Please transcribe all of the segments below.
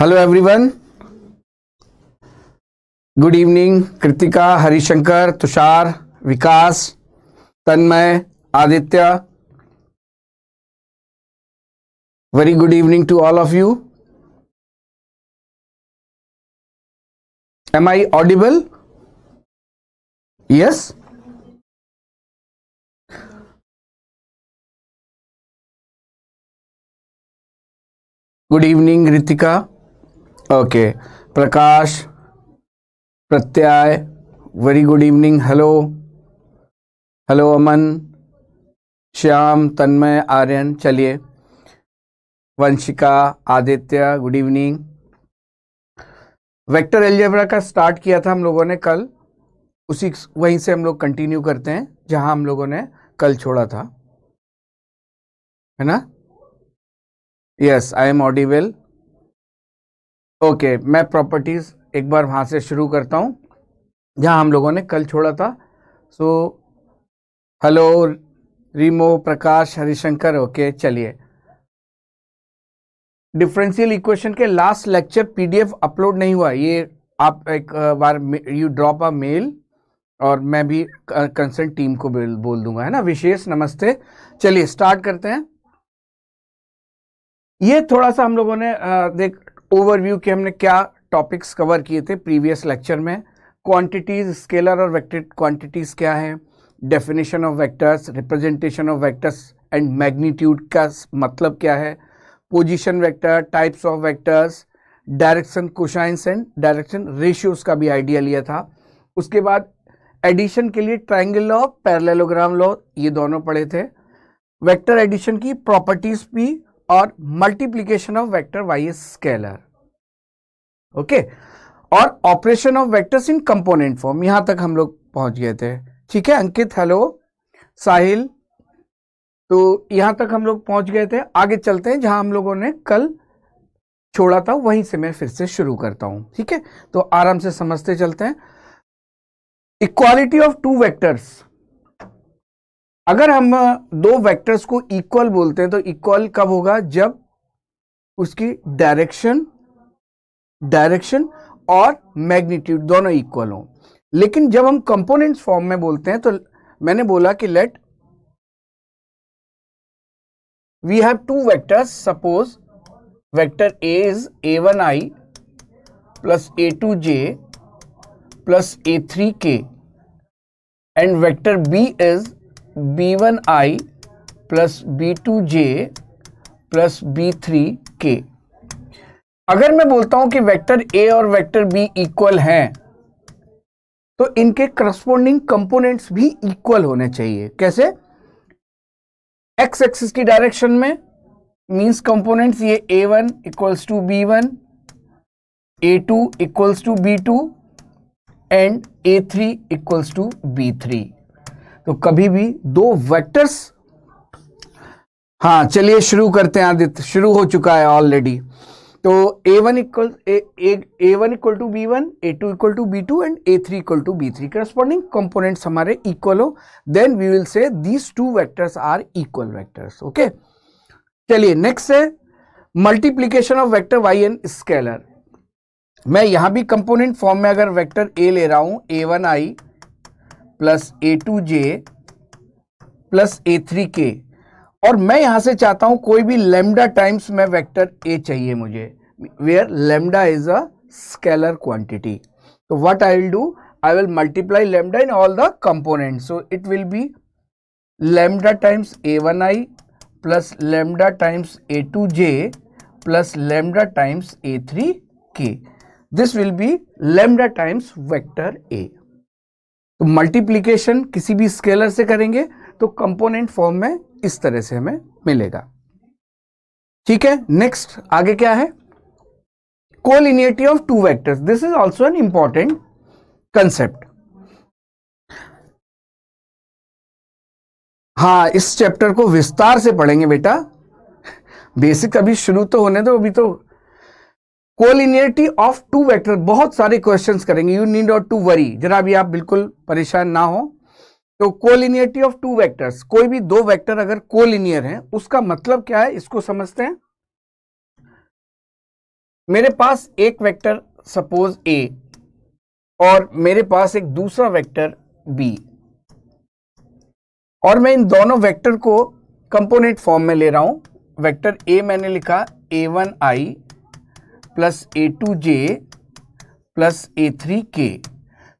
Hello everyone, good evening. Kritika, Harishankar, Tushar, Vikas, Tanmay, Aditya, very good evening to all of you. Am I audible? Yes? Good evening Ritika. Okay, Prakash, Pratyay, very good evening. Hello hello Aman, Shyam, Tanmay, Aryan. चलिए, Vanshika, Aditya, good evening. Vector algebra का start किया था हम लोगों ने कल, उसी वहीं से हम लोग कंटिन्यू करते हैं जहां हम लोगों ने कल छोड़ा था, है ना? Yes, I am audible. Okay, मैं प्रॉपर्टीज एक बार वहां से शुरू करता हूं जहां हम लोगों ने कल छोड़ा था। सो हेलो रीमो, प्रकाश, हरिशंकर। ओके, चलिए। डिफरेंशियल इक्वेशन के लास्ट लेक्चर पीडीएफ अपलोड नहीं हुआ, ये आप एक बार यू ड्रॉप अ मेल और मैं भी कंसर्न टीम को बोल दूंगा, है ना? विशेष नमस्ते। चलिए स्टार्ट करते हैं। ये थोड़ा सा हम लोगों ने देख ओवरव्यू कि हमने क्या टॉपिक्स कवर किए थे प्रीवियस लेक्चर में। क्वांटिटीज, स्केलर और वेक्टर क्वांटिटीज क्या है, definition of vectors, representation of vectors and magnitude का मतलब क्या है, position vector, types of vectors, direction cosines and direction ratios का भी आइडिया लिया था। उसके बाद एडिशन के लिए ट्रायंगल लॉ, पैरेललोग्राम लॉ, ये दोनों पढ़े थे। वेक्टर एडिशन की प्रॉपर्टीज भी और multiplication of vector Y is scalar. Okay, और operation of vectors in component form, यहां तक हम लोग पहुंच गए थे। ठीक है अंकित, हेलो, साहिल, तो यहां तक हम लोग पहुंच गए थे। आगे चलते हैं जहां हम लोगों ने कल छोड़ा था, वहीं से मैं फिर से शुरू करता हूं। ठीक है, तो आराम से समझते चलते हैं। इक्वालिटी ऑफ टू वेक्टर्स, अगर हम दो वेक्टर्स को इक्वल बोलते हैं तो इक्वल कब होगा? जब उसकी डायरेक्शन और मैग्नीट्यूड दोनों इक्वल हो। लेकिन जब हम कंपोनेंट्स फॉर्म में बोलते हैं तो मैंने बोला कि let we have two vectors, suppose vector A is a1i plus a2j plus a3k and vector B is b1i plus b2j plus b3k। अगर मैं बोलता हूं कि वेक्टर ए और वेक्टर बी इक्वल हैं तो इनके करस्पॉन्डिंग कंपोनेंट्स भी इक्वल होने चाहिए। कैसे? एक्स एक्सिस की डायरेक्शन में मींस कंपोनेंट्स ये a1 equals to b1, a2 equals to b2 and a3 equals to b3। तो कभी भी दो वेक्टर्स, हाँ चलिए शुरू करते हैं। आदित्य, शुरू हो चुका है ऑलरेडी। तो a1 equal to b1, a2 equal to b2 and a3 equal to b3, corresponding components हमारे इक्वल हो, then we will say these two vectors are equal vectors. Okay, चलिए नेक्स्ट है multiplication of vector by and scalar. मैं यहां भी component form में अगर vector A ले रहा हूं, a1i plus a2j plus a3k, और मैं यहां से चाहता हूं कोई भी लैम्डा टाइम्स में वेक्टर ए चाहिए मुझे, where lambda is a scalar quantity. तो what I will do, I will multiply lambda in all the components. So it will be lambda times a1i plus lambda times a2j plus lambda times a3k। This will be lambda times vector A. तो multiplication किसी भी scalar से करेंगे तो component form में इस तरह से हमें मिलेगा। ठीक है, नेक्स्ट आगे क्या है? Collinearity of two vectors, this is also an important concept. हाँ, इस चैप्टर को विस्तार से पढ़ेंगे बेटा, बेसिक अभी शुरू तो होने दो। अभी तो कोलिनियरिटी ऑफ टू वेक्टर, बहुत सारे क्वेश्चंस करेंगे, you need not to worry, जरा भी आप बिल्कुल परेशान ना हो। तो कोलिनियरिटी ऑफ टू वेक्टर्स, कोई भी दो वेक्टर अगर कोलिनियर हैं उसका मतलब क्या है, इसको समझते हैं। मेरे पास एक वेक्टर सपोज ए और मेरे पास एक दूसरा वेक्टर बी, और मैं इन दोनों वेक्टर को कंपोनेंट फॉर्म में ले रहा हूं। वेक्टर ए मैंने लिखा a1i plus a2j plus a3k।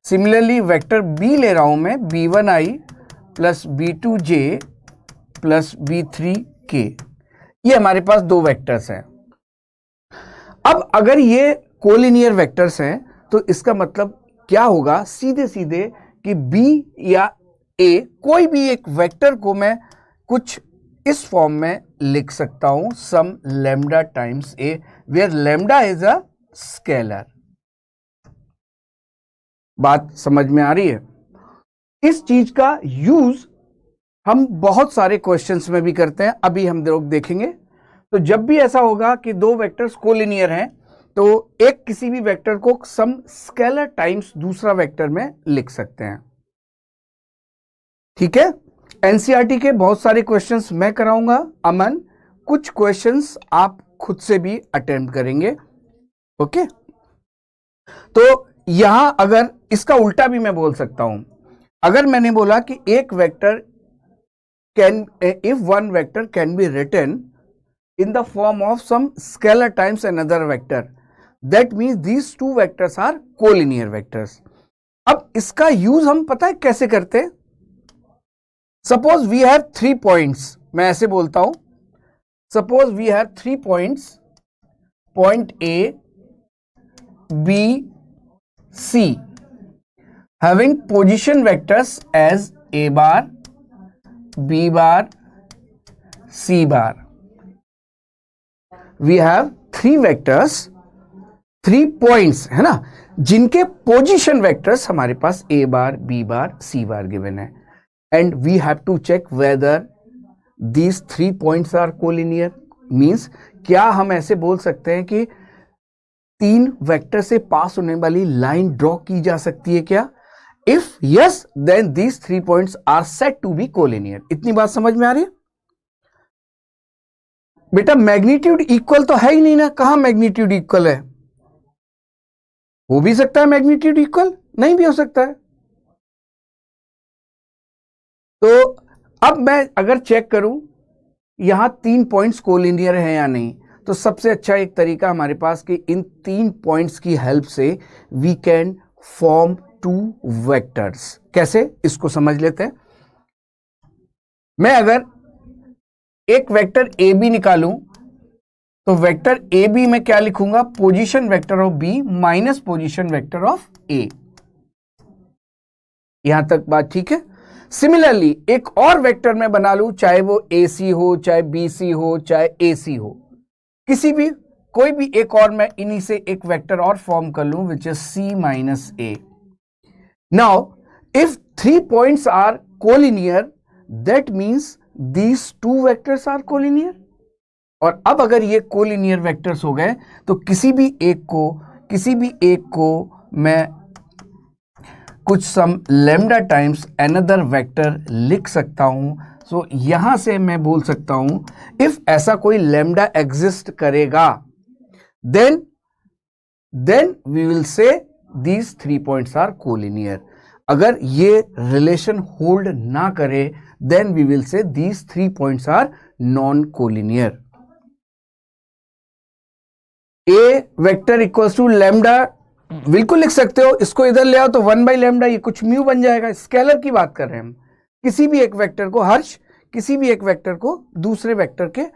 Similarly vector B ले रहा हूं मैं b1i plus b2j plus b3k। ये हमारे पास दो वेक्टर्स हैं। अब अगर ये कोलिनियर वेक्टर्स हैं तो इसका मतलब क्या होगा, सीधे सीधे कि b या a कोई भी एक वेक्टर को मैं कुछ इस फॉर्म में लिख सकता हूं, some lambda times a, where lambda is a scalar. बात समझ में आ रही है? इस चीज का यूज हम बहुत सारे क्वेश्चंस में भी करते हैं, अभी हम लोग देखेंगे। तो जब भी ऐसा होगा कि दो वेक्टर्स कोलिनियर हैं तो एक किसी भी वेक्टर को सम स्केलर टाइम्स दूसरा वेक्टर में लिख सकते हैं। ठीक है, एनसीईआरटी के बहुत सारे क्वेश्चंस मैं कराऊंगा, अमन कुछ क्वेश्चंस आप खुद से भी अटेम्प्ट करेंगे। ओके, तो यहां अगर इसका उल्टा भी मैं बोल सकता हूं, अगर मैंने बोला कि एक vector can, if one vector can be written in the form of some scalar times another vector, that means these two vectors are collinear vectors. अब इसका यूज हम पता है कैसे करते हैं? सपोज वी हैव 3 पॉइंट्स, मैं ऐसे बोलता हूं, suppose we have 3 points, point A B C, having position vectors as A bar, B bar, C bar. We have 3 vectors, 3 points, है ना, जिनके पोजीशन वेक्टर्स हमारे पास a bar, b bar, c bar given है, and we have to check whether these 3 points are collinear। Means क्या हम ऐसे बोल सकते हैं कि 3 वेक्टर से पास होने वाली लाइन ड्रॉ की जा सकती है क्या? If yes, then these 3 points are said to be collinear। इतनी बात समझ में आ रही है? बेटा मैग्नीट्यूड इक्वल तो है ही नहीं ना, कहां मैग्नीट्यूड इक्वल है? हो भी सकता है मैग्नीट्यूड इक्वल, नहीं भी हो सकता है। तो अब मैं अगर चेक करूं यहां 3 पॉइंट्स कोलिनियर हैं या नहीं, तो सबसे अच्छा एक तरीका हमारे पास कि इन 3 पॉइंट्स की हेल्प से वी कैन फॉर्म 2 वेक्टर्स। कैसे, इसको समझ लेते हैं। मैं अगर एक वेक्टर ए बी निकालूं तो वेक्टर ए बी में क्या लिखूंगा? Position vector of B minus position vector of A. यहां तक बात ठीक है। सिमिलरली एक और वेक्टर में बना लूं, चाहे वो ए सी हो, चाहे बी सी हो, चाहे ए सी हो, किसी भी कोई भी एक और मैं इन्हीं से एक वेक्टर और फॉर्म कर लूं which is C minus A. Now if 3 points are collinear, that means these 2 vectors are collinear। और अब अगर ये कोलिनियर वेक्टर्स हो गए तो किसी भी एक को मैं कुछ सम लैम्डा टाइम्स अनदर वेक्टर लिख सकता हूं। सो यहां से मैं बोल सकता हूं इफ ऐसा कोई लैम्डा एग्जिस्ट करेगा, then we will say these 3 points are collinear। अगर ये रिलेशन होल्ड ना करे, then we will say these 3 points are non-collinear। A vector equals to lambda, बिल्कुल लिख सकते हो, इसको इधर ले आओ तो 1 by lambda, ये कुछ म्यू बन जाएगा। स्केलर की बात कर रहे हैं हम, किसी भी एक वेक्टर को, हर्ष किसी भी एक वेक्टर को दूसरे वेक्टर के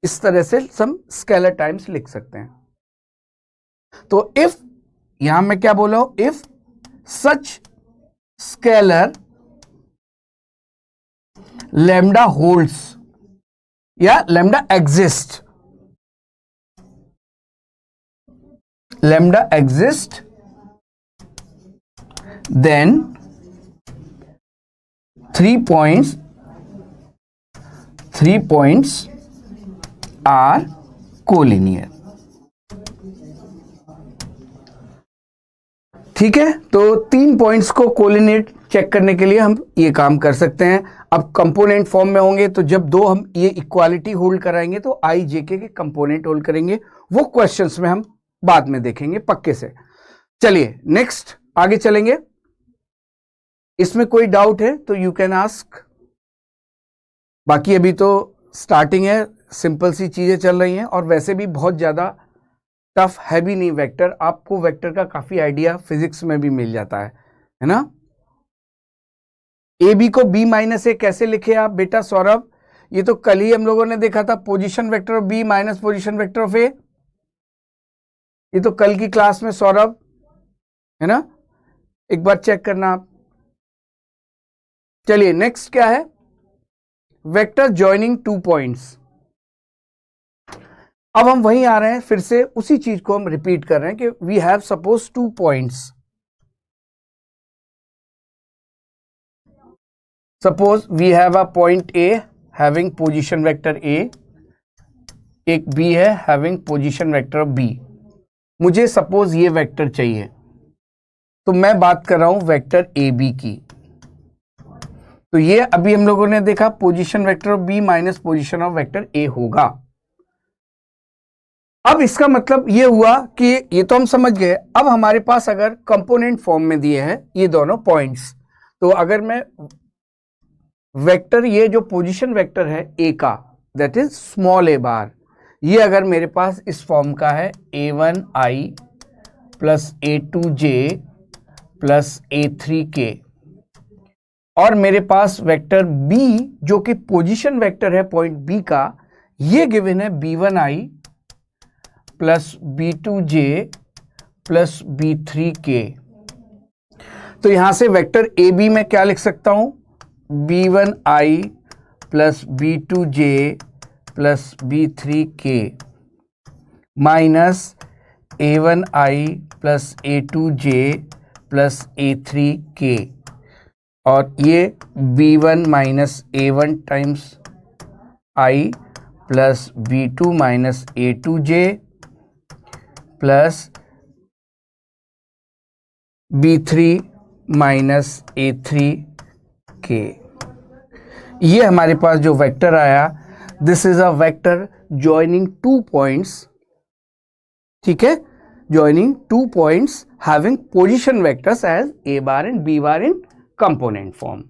इस तरह से सम स्केलर टाइम्स लिख सकते हैं। तो इफ, यहां मैं क्या बोला हूं, if such scalar lambda holds या lambda exists, then 3 points are collinear। ठीक है, तो 3 पॉइंट्स को कोलिनेट चेक करने के लिए हम ये काम कर सकते हैं। अब कंपोनेंट फॉर्म में होंगे तो जब दो हम ये इक्वालिटी होल्ड कराएंगे तो आई जे के कंपोनेंट होल्ड करेंगे, वो क्वेश्चंस में हम बाद में देखेंगे पक्के से। चलिए नेक्स्ट आगे चलेंगे। इसमें कोई डाउट है तो यू कैन आस्क। बाकी अभी तो स्टार्टिंग है, सिंपल सी चीजें चल रही हैं और वैसे भी बहुत ज्यादा टफ है भी नहीं वेक्टर। आपको वेक्टर का काफी आइडिया फिजिक्स में भी मिल जाता है ना। ए बी को बी माइनस ए कैसे लिखे आप बेटा सौरभ? ये तो कल ही हम लोगों ने देखा था, position vector of B minus position vector of A. ये तो कल की क्लास में सौरभ, है ना, एक बार चेक करना आप। चलिए नेक्स्ट क्या है, वेक्टर जॉइनिंग टू पॉइंट्स। अब हम वहीं आ रहे हैं, फिर से उसी चीज को हम रिपीट कर रहे हैं कि we have suppose two points. Suppose we have a point A having position vector A, एक बी है हैविंग पोजीशन वेक्टर बी। मुझे सपोज ये वेक्टर चाहिए, तो मैं बात कर रहा हूं वेक्टर ए बी की। तो ये अभी हम लोगों ने देखा position vector of B minus position of vector A होगा। अब इसका मतलब ये हुआ कि ये तो हम समझ गए। अब हमारे पास अगर कंपोनेंट फॉर्म में दिए हैं ये दोनों पॉइंट्स, तो अगर मैं वेक्टर, ये जो पोजीशन वेक्टर है ए का, दैट इज स्मॉल ए बार, ये अगर मेरे पास इस फॉर्म का है a1i plus a2j plus a3k, और मेरे पास वेक्टर b जो कि पोजीशन वेक्टर है पॉइंट b का, ये गिवन है b1i plus b2j plus b3k। तो यहां से वेक्टर ए बी में क्या लिख सकता हूं, b1i plus b2j plus b3k minus a1i plus a2j plus a3k, और ये b1 minus a1 times i plus b2 minus a2j plus b3 minus a3k। ये हमारे पास जो वेक्टर आया, this is a vector joining two points, ठीक है, joining two points having position vectors as a bar and b bar in component form.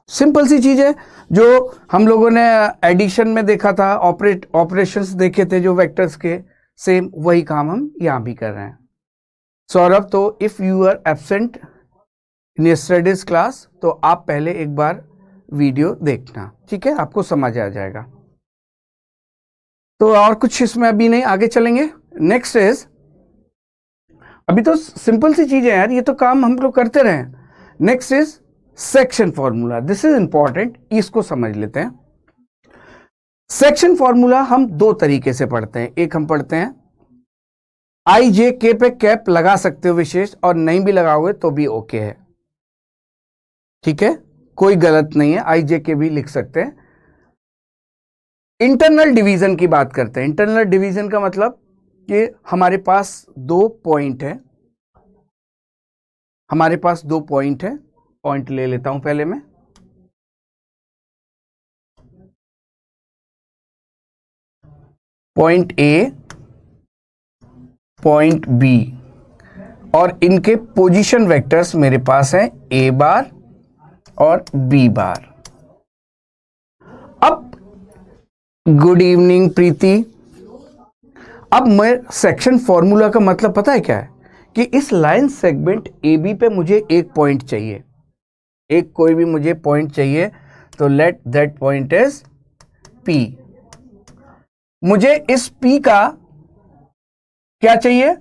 Simple सी चीज है जो हम लोगों ने एडिशन में देखा था, ऑपरेशंस देखे थे जो वेक्टर्स के, सेम वही काम हम यहां भी कर रहे हैं। सौरभ, तो if you are absent in yesterday's class तो आप पहले एक बार वीडियो देखना, ठीक है, आपको समझ आ जाएगा। तो और कुछ इसमें अभी नहीं, आगे चलेंगे। नेक्स्ट इज, अभी तो सिंपल सी चीजें यार, ये तो काम हम लोग करते रहे। Next is section formula, this is important, इसको समझ लेते हैं। सेक्शन फॉर्मूला हम दो तरीके से पढ़ते हैं। एक हम पढ़ते हैं आई जे के पे कैप लगा सकते हो विशेष, और नहीं भी लगाओगे तो भी ओके है, ठीक है, कोई गलत नहीं है, आई जे के भी लिख सकते हैं। इंटरनल डिवीजन की बात करते हैं। इंटरनल डिवीजन का मतलब कि हमारे पास दो पॉइंट है, हमारे पास दो पॉइंट है। पॉइंट ले लेता हूं पहले मैं, पॉइंट ए, पॉइंट बी, और इनके पोजीशन वेक्टर्स मेरे पास हैं ए बार और बी बार। अब गुड इवनिंग प्रीति। अब मैं सेक्शन फॉर्मूला का मतलब पता है क्या है, कि इस लाइन सेगमेंट ए बी पे मुझे एक पॉइंट चाहिए, एक कोई भी मुझे पॉइंट चाहिए, तो let that point is P. मुझे इस पी का क्या चाहिए,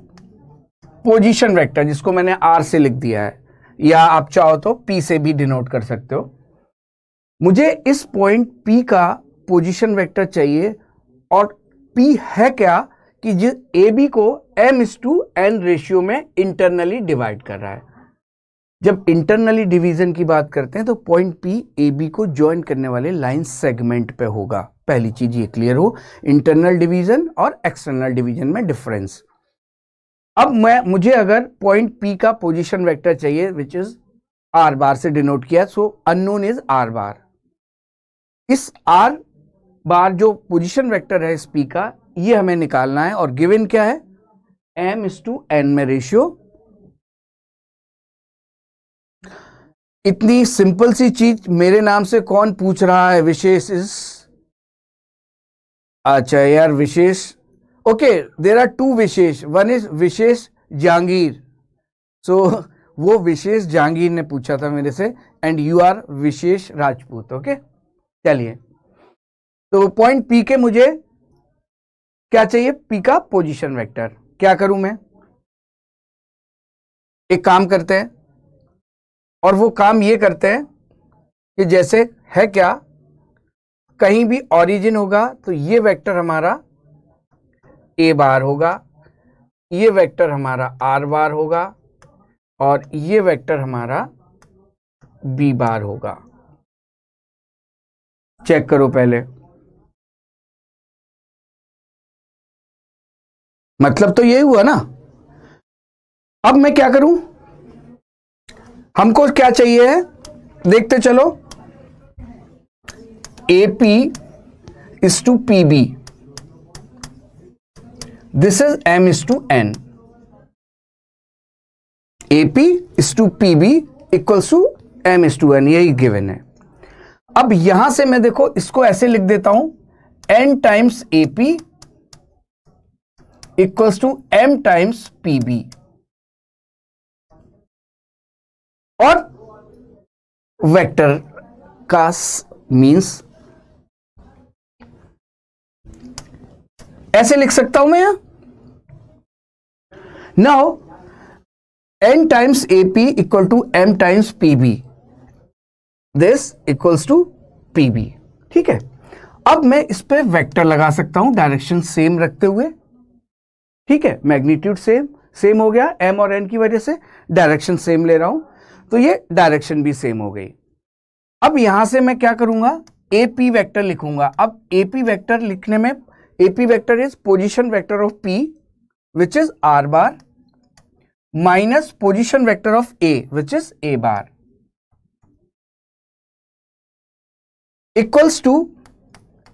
पोजीशन वेक्टर, जिसको मैंने आर से लिख दिया है, या आप चाहो तो पी से भी डिनोट कर सकते हो। मुझे इस पॉइंट पी का पोजीशन वेक्टर चाहिए, और पी है क्या कि जिस ए बी को m/n रेशियो में इंटरनली डिवाइड कर रहा है। जब इंटरनली डिवीजन की बात करते हैं तो पॉइंट पी ए बी को ज्वाइन करने वाले लाइन सेगमेंट पे होगा। पहली चीज ये क्लियर हो, इंटरनल डिवीजन और एक्सटर्नल डिवीजन में डिफरेंस। अब मुझे अगर पॉइंट पी का पोजीशन वेक्टर चाहिए विच इज आर बार से डिनोट किया, सो अननोन इज आर बार। इस आर बार जो पोजीशन वेक्टर है इस पी का, ये हमें निकालना है और गिवन क्या है, m/n में रेशियो। इतनी सिंपल सी चीज मेरे नाम से कौन पूछ रहा है, विशेष इज, अच्छा यार Vishesh, okay there are two Vishesh, one is Vishesh Jahangir, so वो विशेष जहांगीर ने पूछा था मेरे से, and you are Vishesh Rajput. Okay चलिए, तो पॉइंट पी के मुझे क्या चाहिए, पी का पोजीशन वेक्टर। क्या करूं मैं, एक काम करते हैं, और वो काम ये करते हैं कि जैसे है क्या, कहीं भी ओरिजिन होगा तो ये वेक्टर हमारा ए बार होगा, ये वेक्टर हमारा आर बार होगा, और ये वेक्टर हमारा बी बार होगा। चेक करो पहले, मतलब तो यही हुआ ना। अब मैं क्या करूं, हमको क्या चाहिए है, देखते चलो, AP is to PB, this is m/n, AP is to PB equals to m/n, यही गिवन है। अब यहां से मैं देखो इसको ऐसे लिख देता हूं, n times AP equals to m times PB, और वेक्टर का मींस ऐसे लिख सकता हूं मैं यहां, now n times AP equal to m times PB, this equals to PB। ठीक है, अब मैं इस पे वेक्टर लगा सकता हूं डायरेक्शन सेम रखते हुए। ठीक है, मैग्नीट्यूड सेम हो गया, m और n की वजह से डायरेक्शन सेम ले रहा हूं, तो ये डायरेक्शन भी सेम हो गई। अब यहां से मैं क्या करूंगा, AP वेक्टर लिखूंगा। अब AP वेक्टर लिखने में, AP vector is position vector of P which is R bar minus position vector of A which is A bar, equals to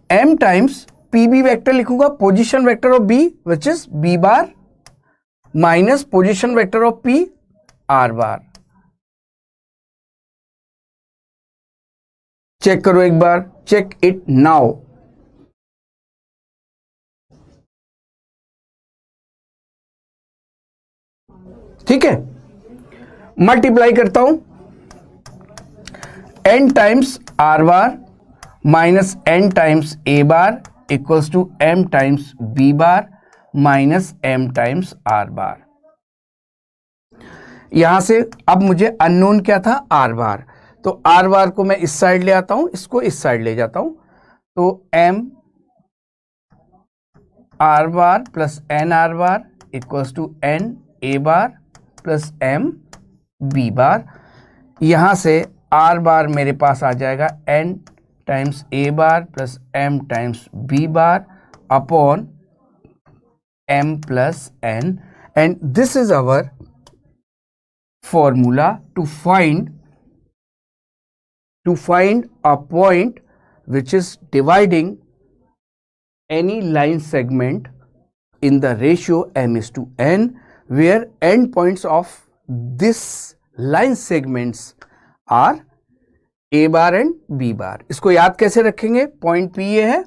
m times PB vector लिखूंगा, position vector of B which is B bar minus position vector of P R bar. Check करो एक बार, check it now. ठीक है, multiply करता हूं, n times R bar minus n times A bar equals to m times B bar minus m times R bar. यहां से अब मुझे अननोन क्या था, R बार, तो R बार को मैं इस साइड ले आता हूं, इसको इस साइड ले जाता हूं, तो m R bar plus n R bar equals to n A bar plus m B bar. यहां से R बार मेरे पास आ जाएगा n times A bar plus m times B bar upon m plus n, and this is our formula to find a point which is dividing any line segment in the ratio m/n, where end points of this line segments are A bar and B बार। इसको याद कैसे रखेंगे, point P ये है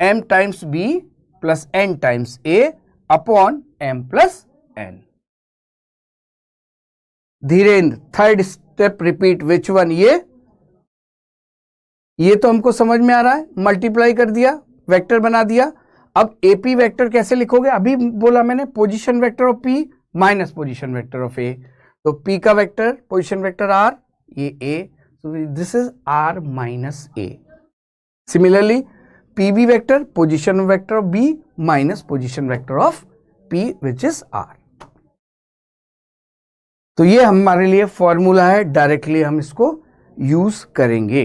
m times B plus n times A upon m plus n। Dhirendra, third step repeat, which one, ये तो हमको समझ में आ रहा है, मल्टीप्लाई कर दिया, वेक्टर बना दिया। अब AP वेक्टर कैसे लिखोगे, अभी बोला मैंने, position vector of P minus position vector of A, तो P का वेक्टर पोजीशन वेक्टर R, ये A, so this is R minus A. Similarly, PB vector position vector of B minus position vector of P which is R. तो ये हमारे लिए formula है, directly हम इसको यूज करेंगे।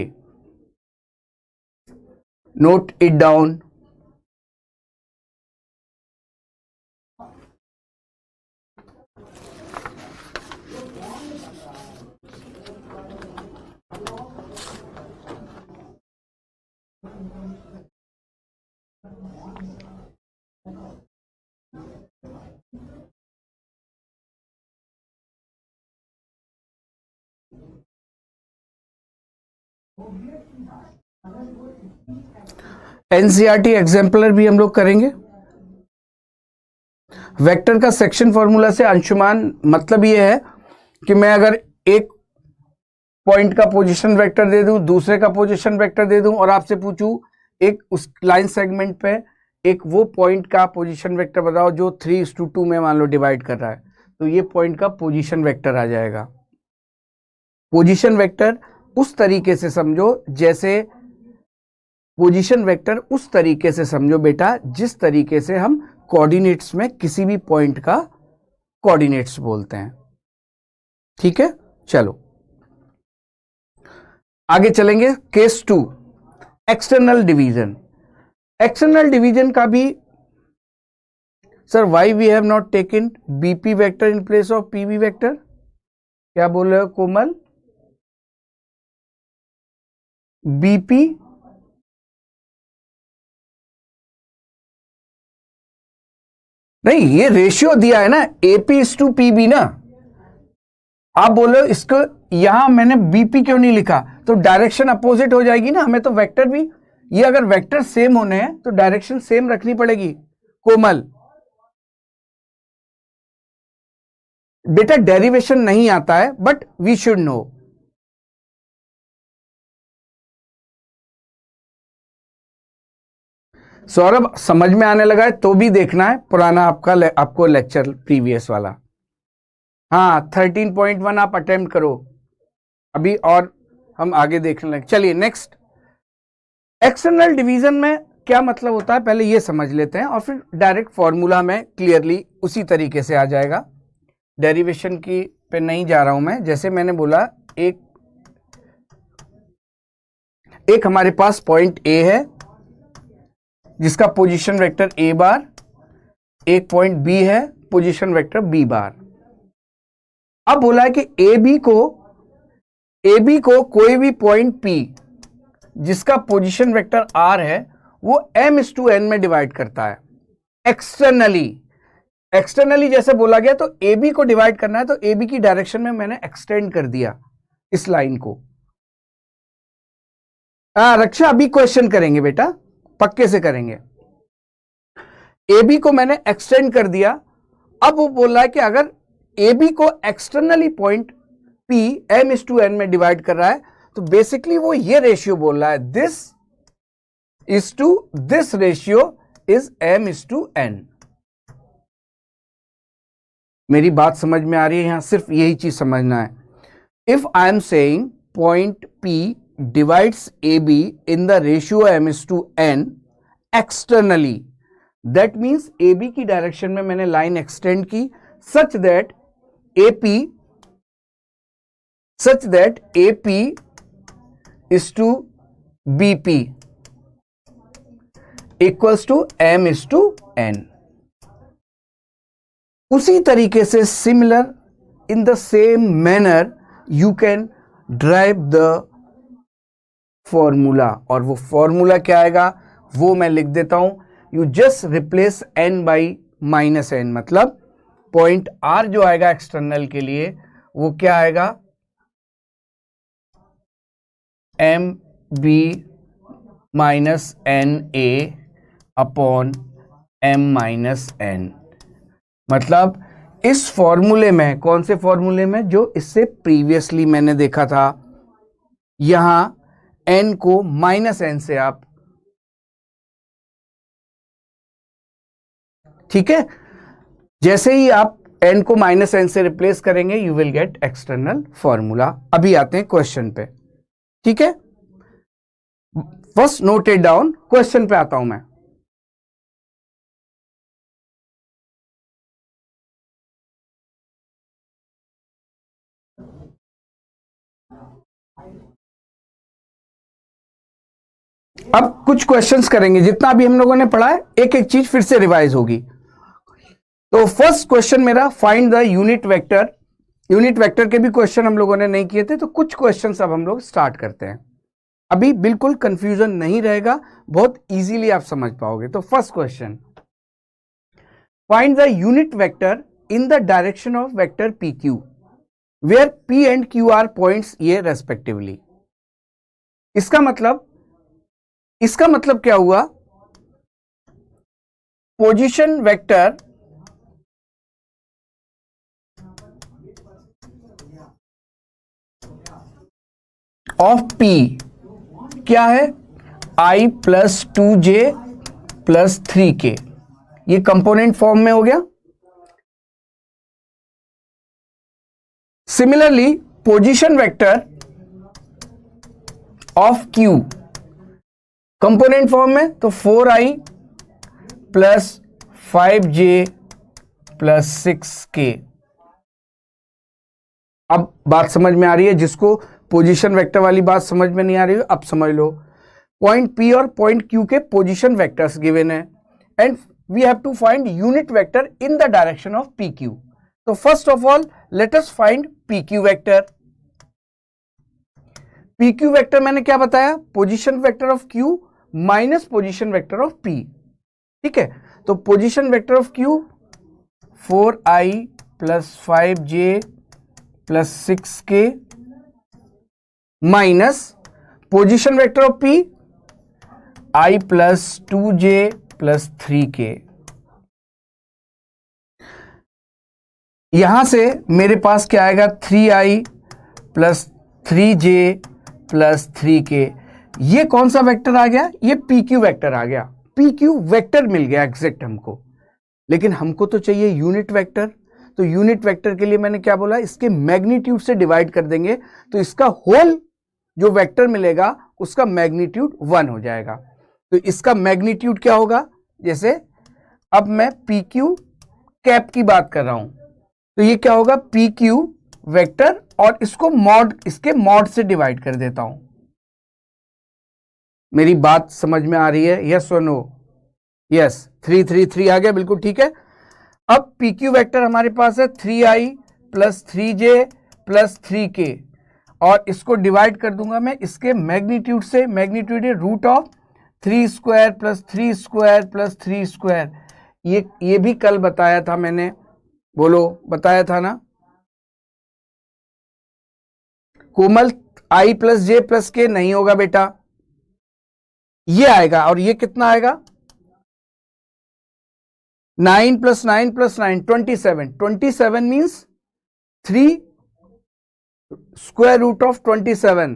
Note it down. NCERT exemplar भी हम लोग करेंगे। वेक्टर का सेक्शन फॉर्मूला से अंशुमान मतलब ये है कि मैं अगर एक पॉइंट का पोजीशन वेक्टर दे दूं, दूसरे का पोजीशन वेक्टर दे दूं और आपसे पूछूं एक उस लाइन सेगमेंट पे एक वो पॉइंट का पोजीशन वेक्टर बताओ जो 3:2 में मान लो डिवाइड कर रहा है, तो ये पॉइंट का पोजीशन वेक्टर आ जाएगा। पोजीशन वेक्टर उस तरीके से समझो जैसे पोजीशन वेक्टर उस तरीके से समझो बेटा जिस तरीके से हम कोऑर्डिनेट्स में किसी भी पॉइंट का कोऑर्डिनेट्स बोलते हैं। ठीक है, चलो आगे चलेंगे। Case 2, external division. External division का भी sir why we have not taken BP vector in place of PV vector, क्या बोल रहे हो कोमल? बीपी नहीं, ये रेशियो दिया है ना एपी इज टू पीबी ना, आप बोल रहे हो इसको यहां मैंने बीपी क्यों नहीं लिखा, तो डायरेक्शन अपोजिट हो जाएगी ना, हमें तो वेक्टर भी ये अगर वेक्टर सेम होने हैं तो डायरेक्शन सेम रखनी पड़ेगी। कोमल बेटा डेरिवेशन नहीं आता है but we should know. Saurabh समझ में आने लगा है तो भी देखना है पुराना आपको लेक्चर प्रीवियस वाला। हाँ 13.1 आप अटेम्प्ट करो अभी और हम आगे देखने लगे। चलिए नेक्स्ट, एक्सटर्नल डिवीजन में क्या मतलब होता है पहले ये समझ लेते हैं और फिर डायरेक्ट फॉर्मूला में क्लियरली उसी तरीके से आ जाएगा। डेरिवेशन की पे नहीं जा रहा हूं मैं। जैसे मैंने बोला एक हमारे पास पॉइंट ए है जिसका पोजीशन वेक्टर ए बार, एक पॉइंट बी है पोजीशन वेक्टर बी बार। अब बोला है कि ए बी को कोई भी पॉइंट पी जिसका पोजीशन वेक्टर आर है वो m/n में डिवाइड करता है एक्सटर्नली जैसे बोला गया, तो ए बी को डिवाइड करना है तो ए बी की डायरेक्शन में मैंने एक्सटेंड कर दिया इस लाइन को। रक्षा अभी क्वेश्चन करेंगे बेटा, पक्के से करेंगे। ए बी को मैंने एक्सटेंड कर दिया। अब वो बोल रहा है कि अगर ए बी को एक्सटर्नली पॉइंट P m/n में डिवाइड कर रहा है तो बेसिकली वो ये रेशियो बोल रहा है दिस रेशियो इज m/n। मेरी बात समझ में आ रही है? यहां सिर्फ यही चीज समझना है। If I am saying point P divides AB in the ratio m/n externally, that means AB की डायरेक्शन में मैंने लाइन एक्सटेंड की such that AP is to BP equals to m/n। उसी तरीके से similar in the same manner you can drive the formula, और वो formula क्या आएगा वो मैं लिख देता हूं। You just replace n by -n, मतलब पॉइंट R जो आएगा एक्सटर्नल के लिए वो क्या आएगा MB -NA upon M -n। मतलब इस फॉर्मूले में, कौन से फॉर्मूले में, जो इससे प्रीवियसली मैंने देखा था, यहां n को -n से आप, ठीक है, जैसे ही आप n को -n से रिप्लेस करेंगे you will get external formula. अभी आते हैं क्वेश्चन पे, ठीक है। First note it down, question पे आता हूं मैं। अब कुछ क्वेश्चंस करेंगे, जितना भी हम लोगों ने पढ़ा है एक एक चीज फिर से रिवाइज होगी। तो फर्स्ट क्वेश्चन मेरा find the unit vector. Unit vector के भी क्वेश्चन हम लोगों ने नहीं किए थे, तो कुछ क्वेश्चंस अब हम लोग स्टार्ट करते हैं। अभी बिल्कुल कंफ्यूजन नहीं रहेगा, बहुत इजीली आप समझ पाओगे। तो first question, find the unit vector in the direction of vector P Q where P and Q are points ये रेस्पेक्टिवली। इसका मतलब क्या हुआ पोजीशन वेक्टर ऑफ P क्या है? I plus 2J plus 3K। ये कंपोनेंट फॉर्म में हो गया। Similarly position vector of Q component form में, तो 4I plus 5J plus 6K। अब बात समझ में आ रही है? जिसको पोजीशन वेक्टर वाली बात समझ में नहीं आ रही है, अब समझ लो। पॉइंट P और पॉइंट Q के पोजीशन वेक्टर्स गिवन है and we have to find unit vector in the direction of PQ। तो first of all let us find PQ vector. PQ vector मैंने क्या बताया? Position vector of Q minus position vector of P। ठीक है, तो position vector of Q 4I plus 5J plus 6K minus position vector of P I plus 2J plus 3K। यहां से मेरे पास क्या आएगा? 3I plus 3J plus 3K। ये कौन सा वेक्टर आ गया? ये PQ वेक्टर आ गया। PQ वेक्टर मिल गया एग्जैक्ट हमको, लेकिन हमको तो चाहिए यूनिट वेक्टर। तो यूनिट वेक्टर के लिए मैंने क्या बोला? इसके मैग्नीट्यूड से डिवाइड कर देंगे तो इसका होल जो वेक्टर मिलेगा उसका मैग्नीट्यूड 1 हो जाएगा। तो इसका मैग्नीट्यूड क्या होगा? जैसे अब मैं PQ कैप की बात कर रहा हूं, तो ये क्या होगा? PQ वेक्टर, और इसको मॉड, इसके मॉड से डिवाइड कर देता हूं। मेरी बात समझ में आ रही है? यस और नो? यस, 3 3 3 आ गया, बिल्कुल ठीक है। अब PQ वेक्टर हमारे पास है 3I plus 3J plus 3K, और इसको डिवाइड कर दूंगा मैं इसके मैग्नीट्यूड से। मैग्नीट्यूड है root of 3 square plus 3 square plus 3 square. ये भी कल बताया था मैंने, बोलो बताया था ना कोमल? I plus J plus K नहीं होगा बेटा, ये आएगा। और ये कितना आएगा? 9 plus 9 plus 9 27। 27 means 3 square root of 27,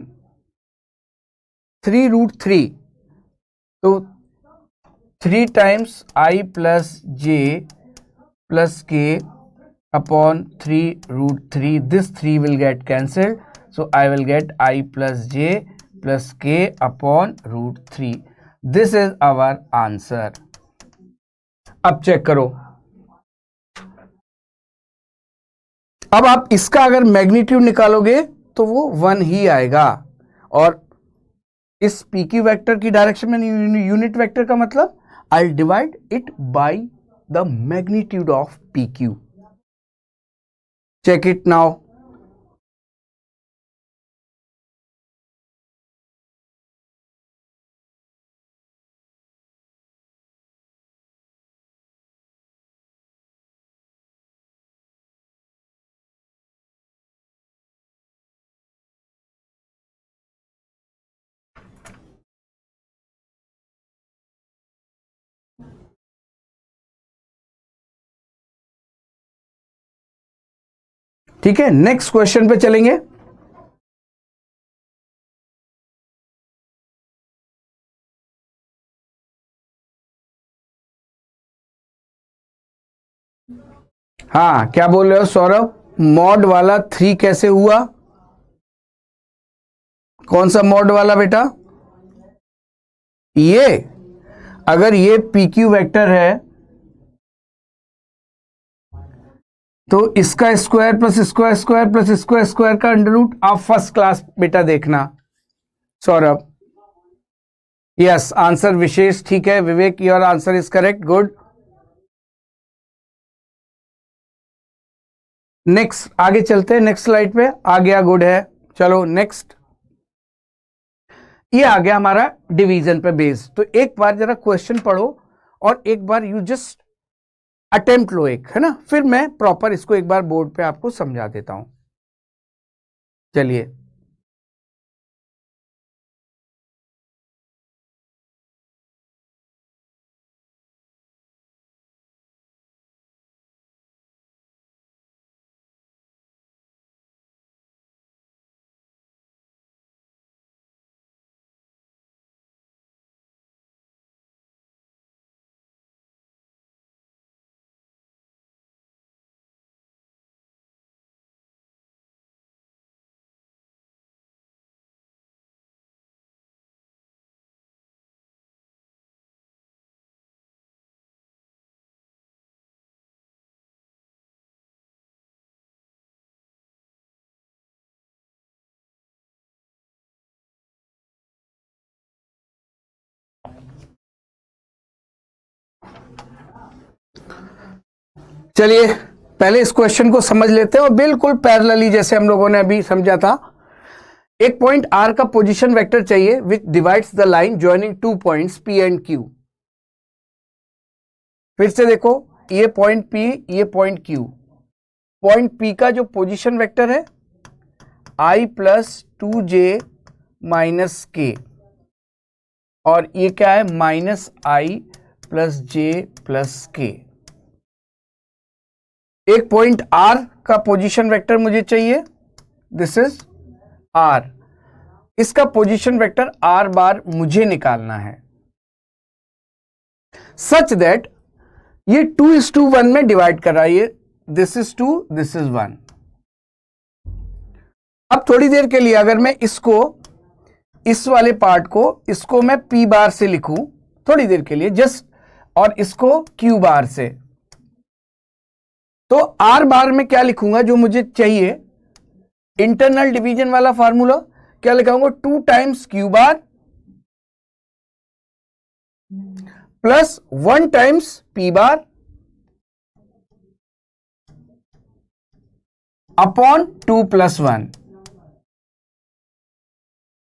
3 root 3। तो 3 times I plus J plus K upon 3 root 3. This 3 will get cancelled. So I will get I plus J plus K upon root 3. This is our answer. अब check करो। अब आप इसका अगर magnitude निकालोगे तो वो 1 ही आएगा, और इस PQ वेक्टर की डायरेक्शन में यूनिट वेक्टर का मतलब I divide it by the magnitude of PQ। Check it now. ठीक है, नेक्स्ट क्वेश्चन पे चलेंगे। हाँ, क्या बोल रहे हो सौरभ? मॉड वाला 3 कैसे हुआ? कौन सा मॉड वाला बेटा? ये अगर ये PQ वेक्टर है तो इसका square plus square square plus square square का अंडर रूट। आप फर्स्ट क्लास बेटा देखना सौरभ। यस, आंसर विशेष ठीक है। Vivek, your answer is correct, good. Next आगे चलते हैं, नेक्स्ट स्लाइड पे आ गया, गुड है। चलो नेक्स्ट, ये आ गया हमारा डिवीजन पे बेस। तो एक बार जरा क्वेश्चन पढ़ो और एक बार यू जस्ट अटेम्प्ट लो एक, है ना, फिर मैं प्रॉपर इसको एक बार बोर्ड पे आपको समझा देता हूं। चलिए, चलिए पहले इस क्वेश्चन को समझ लेते हैं और बिल्कुल पैरेलली जैसे हम लोगों ने अभी समझा था। एक पॉइंट आर का पोजीशन वेक्टर चाहिए विच divides the line joining two points P and Q. फिर से देखो, ये पॉइंट पी, ये पॉइंट क्यू। पॉइंट पी का जो पोजीशन वेक्टर है आई प्लस टू जे माइनस के, और ये क्या है माइनस आई प्लस जे प्लस के। एक पॉइंट आर का पोजीशन वेक्टर मुझे चाहिए, दिस इज आर। इसका पोजीशन वेक्टर आर बार मुझे निकालना है सच दैट ये 2:1 में डिवाइड कर रहा है। ये दिस इज 2, दिस इज 1। अब थोड़ी देर के लिए अगर मैं इसको, इस वाले पार्ट को, इसको मैं पी बार से लिखूं थोड़ी देर के लिए जस्ट, और इसको क्यू बार से, तो आर बार में क्या लिखूंगा जो मुझे चाहिए, इंटरनल डिवीजन वाला फार्मूला क्या लिखाऊंगा, 2 times Q bar plus 1 times P bar upon 2 plus 1।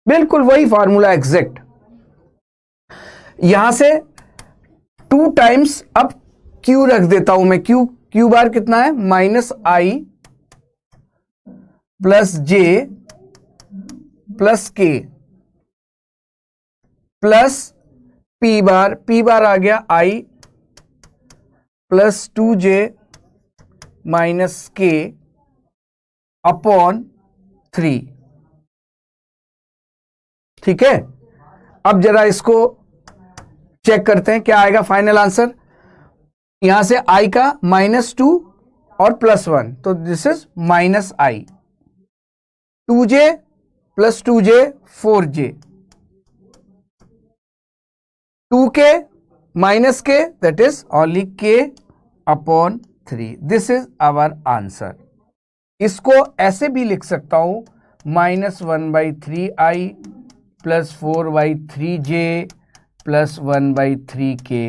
बिल्कुल वही फार्मूला एग्जैक्ट। यहां से 2 टाइम्स, अब क्यू रख देता हूं मैं, क्यू बार कितना है माइनस आई प्लस जे प्लस के प्लस पी बार आ गया आई प्लस 2j माइनस के अपॉन 3। ठीक है, अब जरा इसको चेक करते हैं क्या आएगा फाइनल आंसर। यहां से आई का -2 और +1, तो this is minus I, 2j plus 2j 4j, 2k minus K, that is only k upon 3। This is our answer. इसको ऐसे भी लिख सकता हूं -1/3i plus 4/3j plus 1/3k।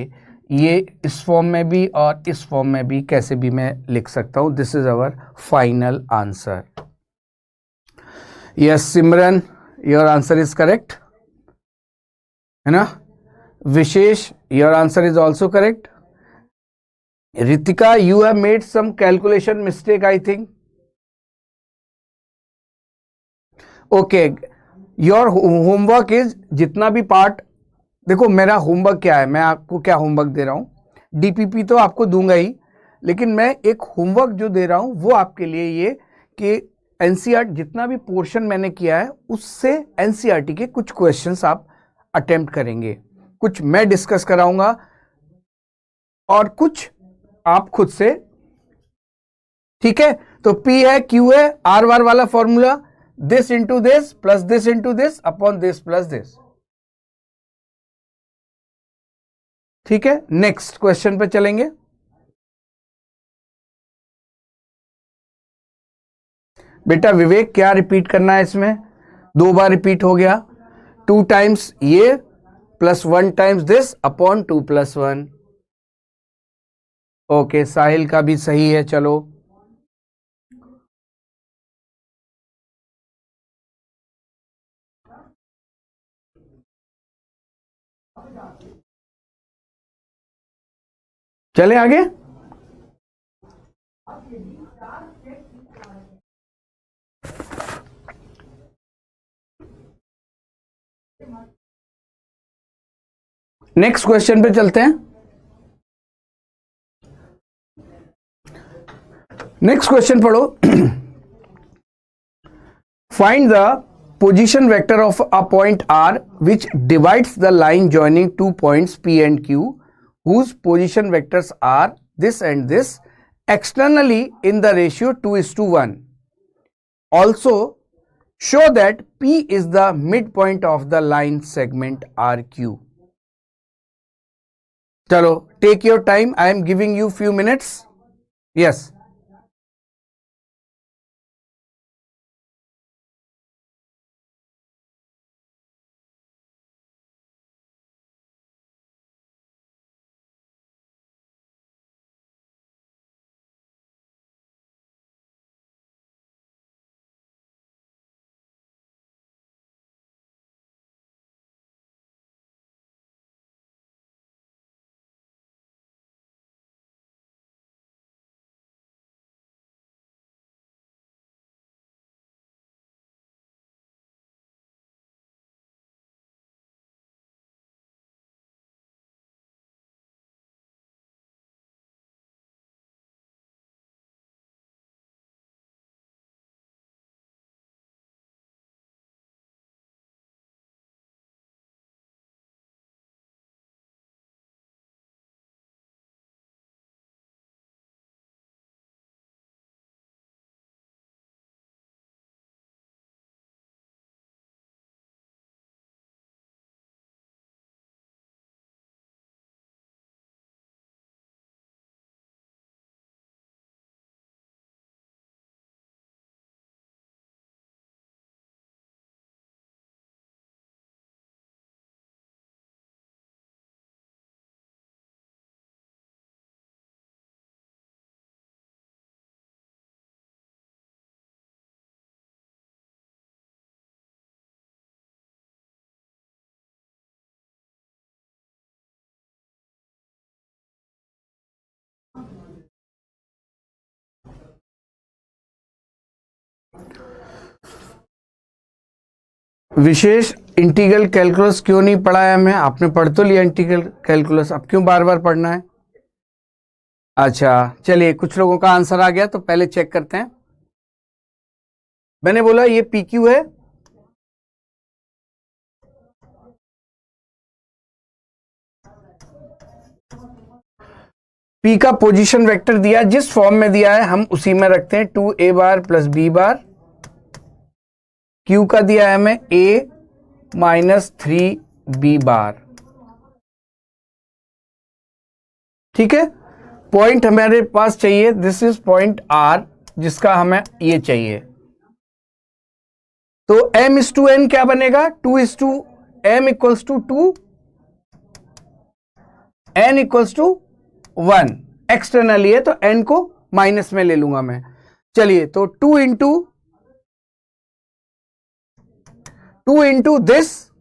ये इस फॉर्म में भी और इस फॉर्म में भी कैसे भी मैं लिख सकता हूं। This is our final answer. Yes Simran, your answer is correct, है ना। Vishesh, your answer is also correct. Ritika, you have made some calculation mistake I think. Okay, your homework is, जितना भी पार्ट, देखो मेरा होमवर्क क्या है, मैं आपको क्या होमवर्क दे रहा हूं, डीपीपी तो आपको दूंगा ही, लेकिन मैं एक होमवर्क जो दे रहा हूं वो आपके लिए ये कि एनसीईआरटी जितना भी पोर्शन मैंने किया है उससे एनसीईआरटी के कुछ क्वेश्चंस आप अटेम्प्ट करेंगे। कुछ मैं डिस्कस कराऊंगा और कुछ आप खुद से। ठीक है, तो P है, Q है, आर बार वाला formula, this into this plus this into this upon this plus this. ठीक है, नेक्स्ट क्वेश्चन पे चलेंगे। बेटा विवेक, क्या रिपीट करना है इसमें, 2 बार रिपीट हो गया, 2 टाइम्स ये plus 1 times this upon 2 plus 1। Okay, Sahil का भी सही है, चलो। चले आगे। नेक्स्ट क्वेश्चन पे चलते हैं। नेक्स्ट क्वेश्चन पढ़ो। Find the position vector of a point R which divides the line joining 2 points P and Q whose position vectors are this and this externally in the ratio 2:1. Also show that P is the midpoint of the line segment RQ. Chalo, take your time. I am giving you few minutes. Yes. विशेष integral calculus क्यों नहीं पढ़ा है हमें? आपने पढ़ तो लिया इंटीग्रल कैलकुलस, अब क्यों बार बार पढ़ना है? अच्छा चलिए, कुछ लोगों का आंसर आ गया तो पहले चेक करते हैं। मैंने बोला ये पी क्यू है, पी का पोजीशन वेक्टर दिया, जिस फॉर्म में दिया है हम उसी में रखते हैं, 2a बार प्लस b बार। क्यू का दिया है हमें a माइनस 3b बार। ठीक है, पॉइंट हमारे पास चाहिए, दिस इज पॉइंट r, जिसका हमें ये चाहिए। तो m इज टू n क्या बनेगा? 2 is to m equals to 2, n equals to 1। Externally है तो n को माइनस में ले लूंगा मैं। चलिए, तो 2 into this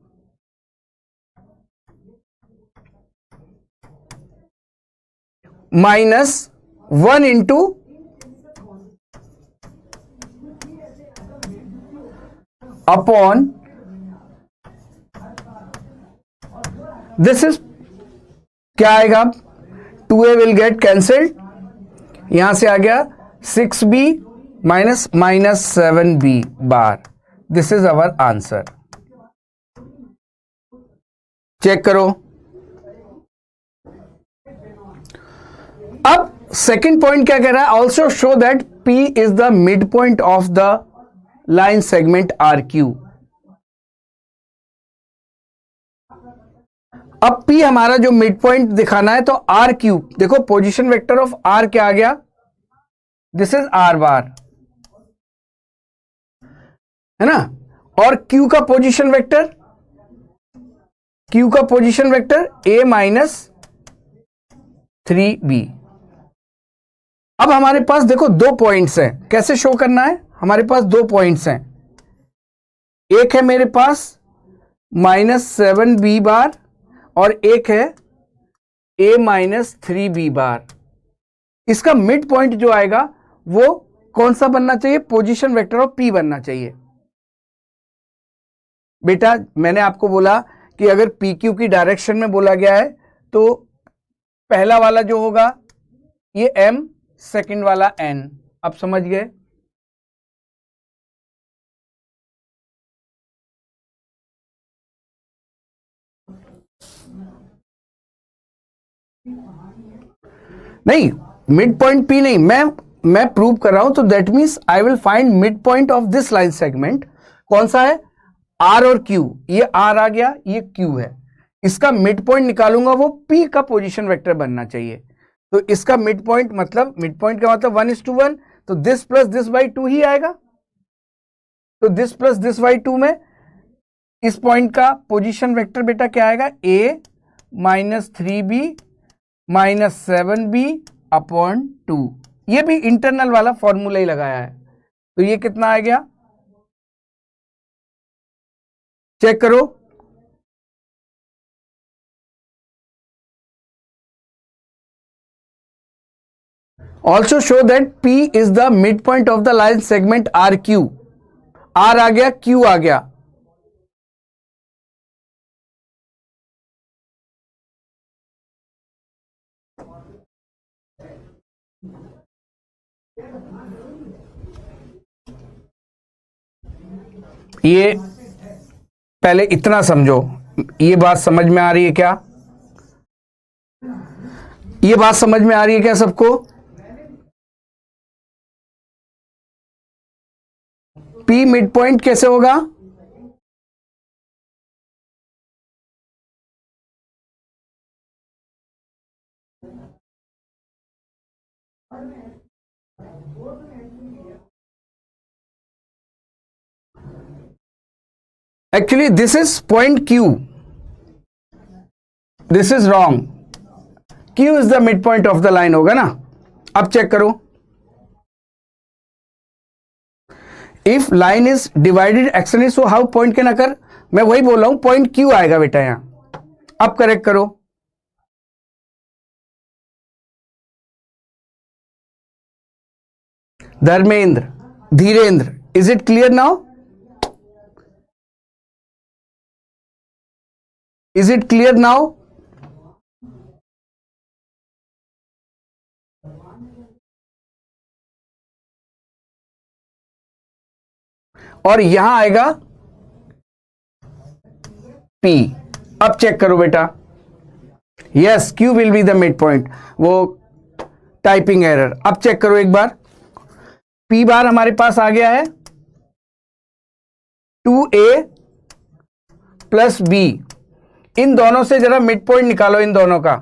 minus 1 into upon this is क्या आएगा? 2a विल गेट कैंसल्ड, यहां से आ गया 6b minus 7b bar. This is our answer. Check करो। अब सेकंड पॉइंट क्या कह रहा है? Also show that p is the mid point of the line segment RQ। अब P हमारा जो मिड पॉइंट दिखाना है, तो RQ देखो, पोजीशन वेक्टर ऑफ R क्या आ गया? दिस इज R बार, है ना? और Q का position vector A minus 3B। अब हमारे पास देखो दो पॉइंट्स हैं, कैसे शो करना है? हमारे पास दो पॉइंट्स हैं, एक है मेरे पास -7b बार और एक है a माइनस 3b बार। इसका मिड पॉइंट जो आएगा वो कौन सा बनना चाहिए? पोजीशन वेक्टर ऑफ p बनना चाहिए। बेटा मैंने आपको बोला कि अगर पी क्यू की डायरेक्शन में बोला गया है तो पहला वाला जो होगा ये m, सेकंड वाला n। अब समझ गए? नहीं, मिड पॉइंट p नहीं, मैं प्रूव कर रहा हूं, तो that means I will find mid point of this line segment. कौन सा है? r और q। ये r आ गया, ये q है। इसका मिड पॉइंट निकालूंगा, वो p का पोजीशन वेक्टर बनना चाहिए। तो इसका मिड पॉइंट मतलब, मिड पॉइंट का मतलब 1:1, तो दिस प्लस दिस बाई 2 ही आएगा। तो दिस प्लस दिस बाई 2 में इस पॉइंट का पोजीशन वेक्टर बेटा क्या आएगा? a minus 3b minus 7b upon 2। ये भी इंटरनल वाला फॉर्मूला ही लगाया है। तो ये कितना आ गया? चेक करो। Also show that P is the mid point of the line segment RQ। R आ गया, Q आ गया। ये पहले इतना समझो, ये बात समझ में आ रही है क्या? ये बात समझ में आ रही है क्या सबको? P मिड पॉइंट कैसे होगा? Actually this is point Q, this is wrong, Q is the midpoint of the line होगा ना। अब चेक करो, if line is divided externally so how point can occur? मैं वही बोल रहा हूं, point Q आएगा बेटा यहां। अब करेक्ट करो। Dharmendra, Dhirendra, is it clear now? Is it clear now? और यहां आएगा P। अब चेक करो बेटा, yes Q will be the mid point, वो टाइपिंग एरर। अब चेक करो एक बार, P बार हमारे पास आ गया है 2A प्लस B। इन दोनों से जरा मिड पॉइंट निकालो, इन दोनों का।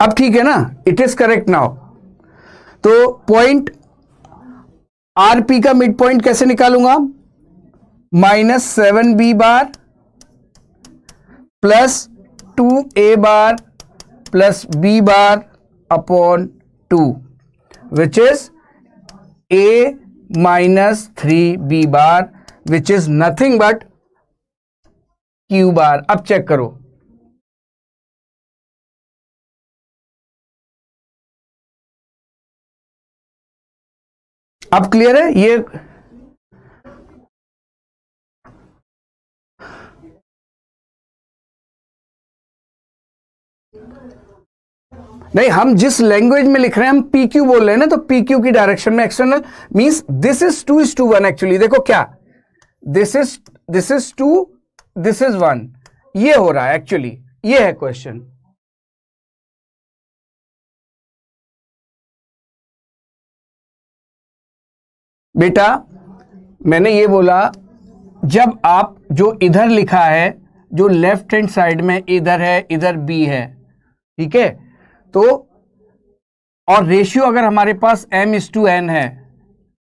अब ठीक है ना, इट इज करेक्ट नाउ। तो पॉइंट RP का मिड पॉइंट कैसे निकालूंगा? -7B bar plus 2A bar plus B bar upon 2, which is A minus 3B bar, which is nothing but Q बार। अब चेक करो, अब क्लियर है ये? नहीं, हम जिस लैंग्वेज में लिख रहे हैं हम PQ बोल रहे हैं ना, तो PQ की डायरेक्शन में external means this is 2:1 actually. देखो क्या, दिस इज 2, दिस इज 1, ये हो रहा है एक्चुअली, ये है क्वेश्चन। बेटा मैंने ये बोला, जब आप जो इधर लिखा है, जो लेफ्ट हैंड साइड में इधर है, इधर B है, ठीक है, तो और रेशियो अगर हमारे पास M:N है,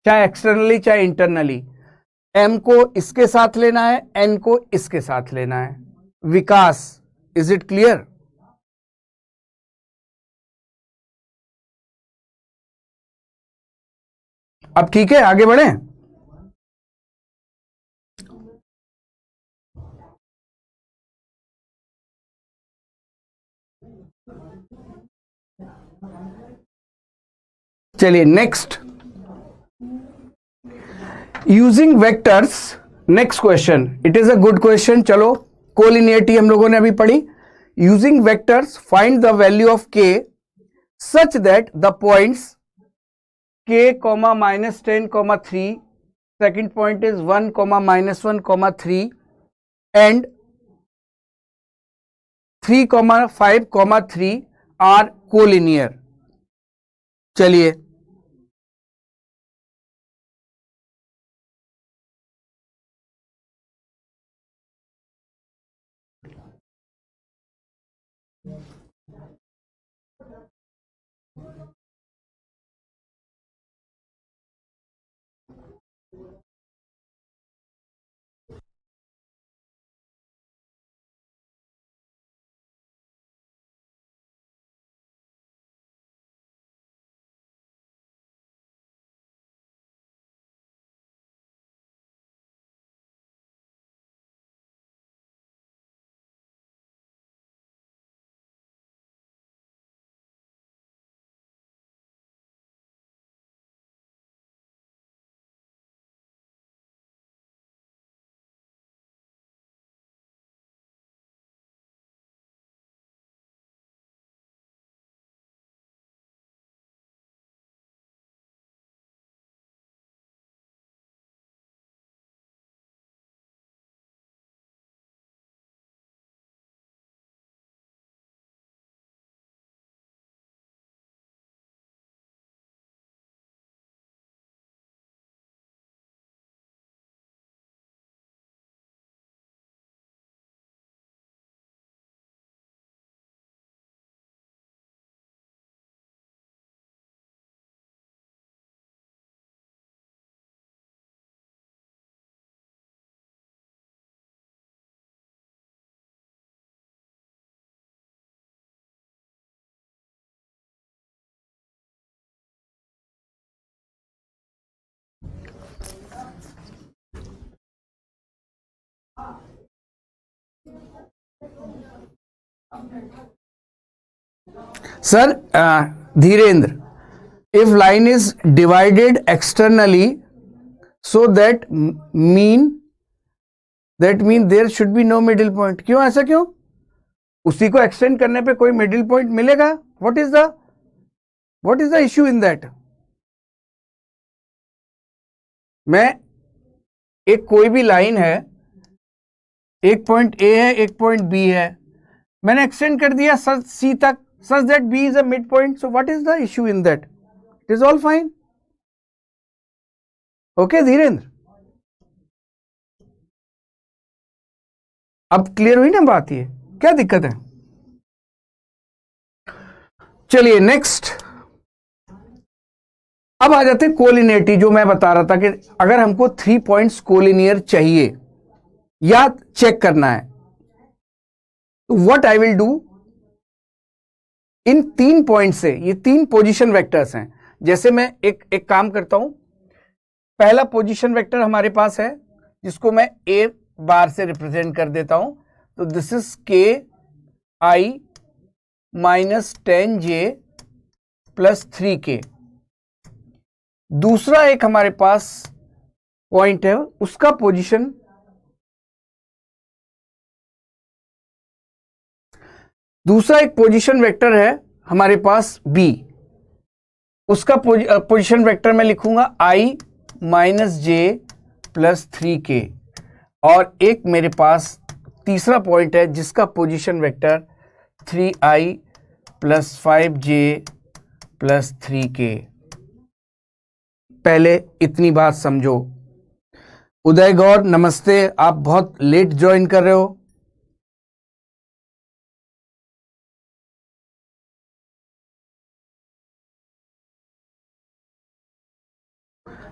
चाहे एक्सटर्नली चाहे इंटरनली, M को इसके साथ लेना है, N को इसके साथ लेना है। विकास, इज इट क्लियर? अब ठीक है, आगे बढ़े। चलिए next, using vectors. Next question, it is a good question. चलो, कोलिनियरिटी हम लोगों ने अभी पढ़ी। Using vectors find the value of K such that the points K, -10, 3, second point is 1, -1, 3 and 3, 5, 3 are collinear। चलिए, sir Dhirendra, if line is divided externally so that mean there should be no middle point. क्यों ऐसा क्यों? उसी को extend करने पे कोई middle point मिलेगा? What is the issue in that? मैं एक कोई भी लाइन है, एक पॉइंट ए है, एक पॉइंट बी है, मैंने एक्सटेंड कर दिया सी तक, such that B is a midpoint. So what is the issue in that? It is all fine. Okay, Dhirendra, अब क्लियर हुई ना बात? ये क्या दिक्कत है? चलिए नेक्स्ट, अब आ जाते हैं कोलिनियरिटी। जो मैं बता रहा था कि अगर हमको 3 पॉइंट्स कोलिनियर चाहिए या चेक करना है, तो what I will do, in 3 point से, ये 3 पोजीशन वेक्टर्स हैं। जैसे मैं एक काम करता हूं, पहला पोजीशन वेक्टर हमारे पास है जिसको मैं ए बार से रिप्रेजेंट कर देता हूं, तो दिस इज के आई माइनस 10j प्लस 3k। दूसरा एक हमारे पास पॉइंट है, उसका पोजीशन दूसरा एक पोजीशन वेक्टर है हमारे पास b, उसका पोजीशन वेक्टर मैं लिखूंगा i minus j plus 3k। और एक मेरे पास तीसरा पॉइंट है जिसका position vector 3i plus 5j plus 3k। पहले इतनी बात समझो। उदय गौर नमस्ते, आप बहुत लेट ज्वाइन कर रहे हो।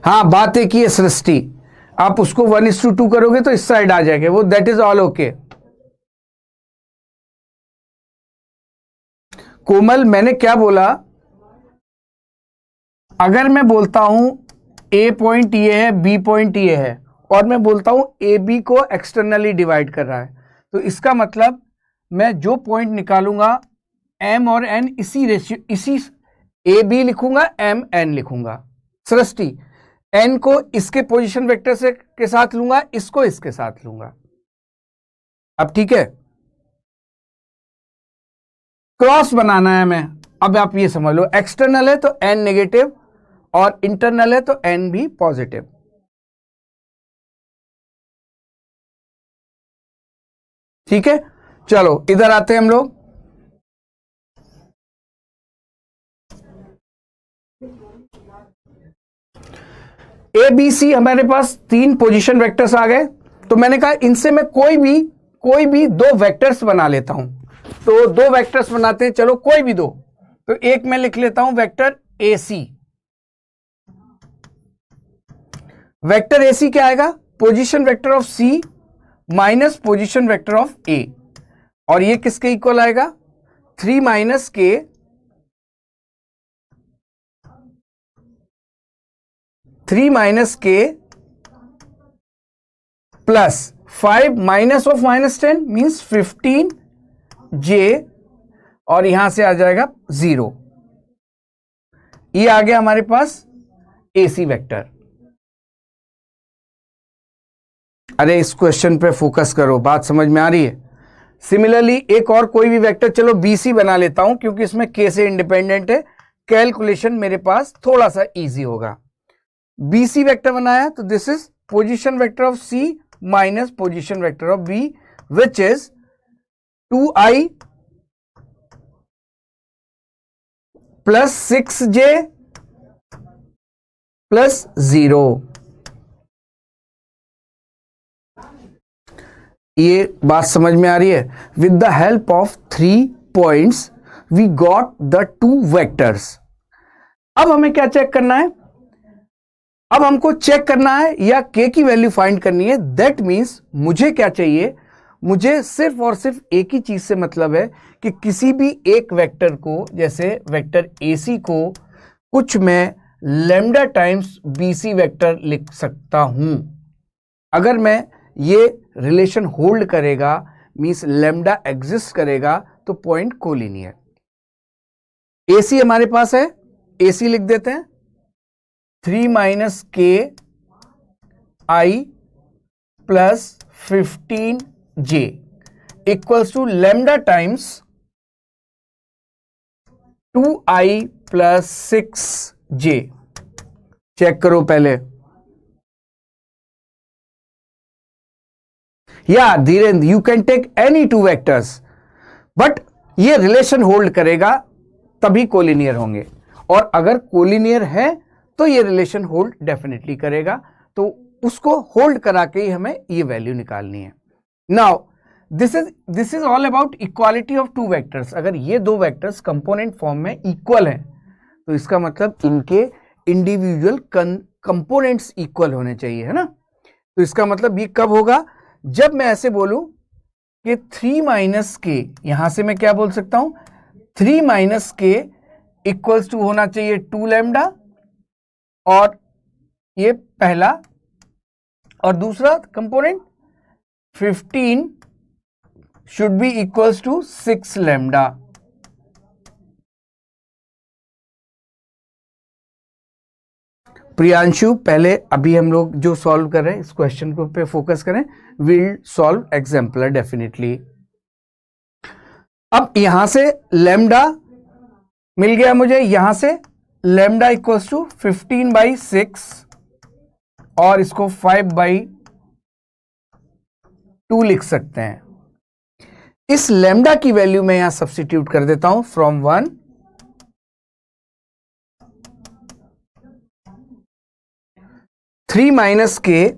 हाँ, बात एक ही है सृष्टि, आप उसको 1:2 करोगे तो इस साइड आ जाएगा वो, दैट इज ऑल ओके। कोमल, मैंने क्या बोला, अगर मैं बोलता हूं ए पॉइंट ये है, बी पॉइंट ये है, और मैं बोलता हूं ए बी को एक्सटर्नली डिवाइड कर रहा है, तो इसका मतलब मैं जो पॉइंट निकालूंगा एम और एन इसी रेशियो, इसी ए बी लिखूंगा, एम एन लिखूंगा। सृष्टि, एन को इसके पोजीशन वेक्टर से के साथ लूंगा, इसको इसके साथ लूंगा। अब ठीक है, क्रॉस बनाना है मैं। अब आप ये समझ लो, एक्सटर्नल है तो एन नेगेटिव और इंटरनल है तो एन भी पॉजिटिव। ठीक है, चलो इधर आते हैं हम लोग। ए बी सी हमारे पास 3 पोजीशन वेक्टर्स आ गए, तो मैंने कहा इनसे मैं कोई भी 2 वेक्टर्स बना लेता हूं। तो 2 वेक्टर्स बनाते हैं, चलो कोई भी 2। तो एक मैं लिख लेता हूं vector A C. Vector A C क्या आएगा, position vector of C minus position vector of A, और ये किसके इक्वल आएगा, 3 माइनस के plus 5 minus of -10 means 15j, और यहां से आ जाएगा 0। ये आ गया हमारे पास एसी वेक्टर। अरे इस क्वेश्चन पे फोकस करो, बात समझ में आ रही है? सिमिलरली एक और कोई भी वेक्टर, चलो बीसी बना लेता हूं क्योंकि इसमें के से इंडिपेंडेंट है, कैलकुलेशन मेरे पास थोड़ा सा इजी होगा। बीसी वेक्टर बनाया तो this is position vector of C minus position vector of B, which is 2i plus 6j plus 0। ये बात समझ में आ रही है? With the help of 3 points we got the 2 vectors. अब हमें क्या चेक करना है, अब हमको चेक करना है या k की वैल्यू फाइंड करनी है। दैट मीन्स मुझे क्या चाहिए, मुझे सिर्फ और सिर्फ एक ही चीज से मतलब है कि किसी भी एक वेक्टर को, जैसे वेक्टर AC को कुछ मैं लैम्डा टाइम्स BC वेक्टर लिख सकता हूं। अगर मैं ये रिलेशन होल्ड करेगा, मीन्स लैम्डा एग्जिस्ट करेगा, तो पॉइंट कोलिनियर। AC हमारे पास है AC लिख देते हैं, 3 minus K I plus 15J equals to lambda times 2I plus 6J। Check करो पहले। या Dhirendra, you can take any two vectors, but ये रिलेशन होल्ड करेगा तभी कोलिनियर होंगे, और अगर कोलिनियर है तो ये रिलेशन होल्ड डेफिनेटली करेगा, तो उसको होल्ड करा के ही हमें ये वैल्यू निकालनी है। Now this is all about equality of two vectors. अगर ये दो वेक्टर्स कंपोनेंट फॉर्म में इक्वल हैं तो इसका मतलब इनके इंडिविजुअल कंपोनेंट्स इक्वल होने चाहिए, है ना। तो इसका मतलब ये कब होगा, जब मैं ऐसे बोलूं कि 3 माइनस के, यहां से मैं क्या बोल सकता हूं, 3 माइनस के इक्वल्स टू होना चाहिए 2 लैम्डा, और ये पहला, और दूसरा component 15 should be equals to 6 lambda. Priyanshu, पहले अभी हम लोग जो सॉल्व कर रहे हैं इस क्वेश्चन को पे फोकस करें, विल सॉल्व एग्जाम्पलर डेफिनेटली। अब यहां से लैम्डा मिल गया मुझे, यहां से लैम्डा इक्वल्स टू 15/6 और इसको 5/2 लिख सकते हैं। इस लैम्डा की वैल्यू मैं यहां सब्स्टिट्यूट कर देता हूं, फ्रॉम 1 3 माइनस के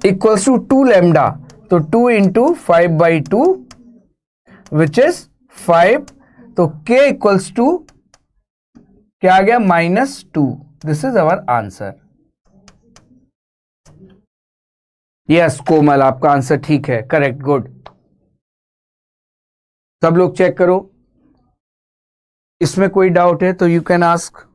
इक्वल्स टू 2 लैम्डा, तो 2 इंटू 5/2 विच इज 5, तो k इक्वल्स टू क्या आ गया, -2। This is our answer. Yes Komal, आपका आंसर ठीक है, करेक्ट, गुड। सब लोग चेक करो, इसमें कोई डाउट है तो यू कैन आस्क।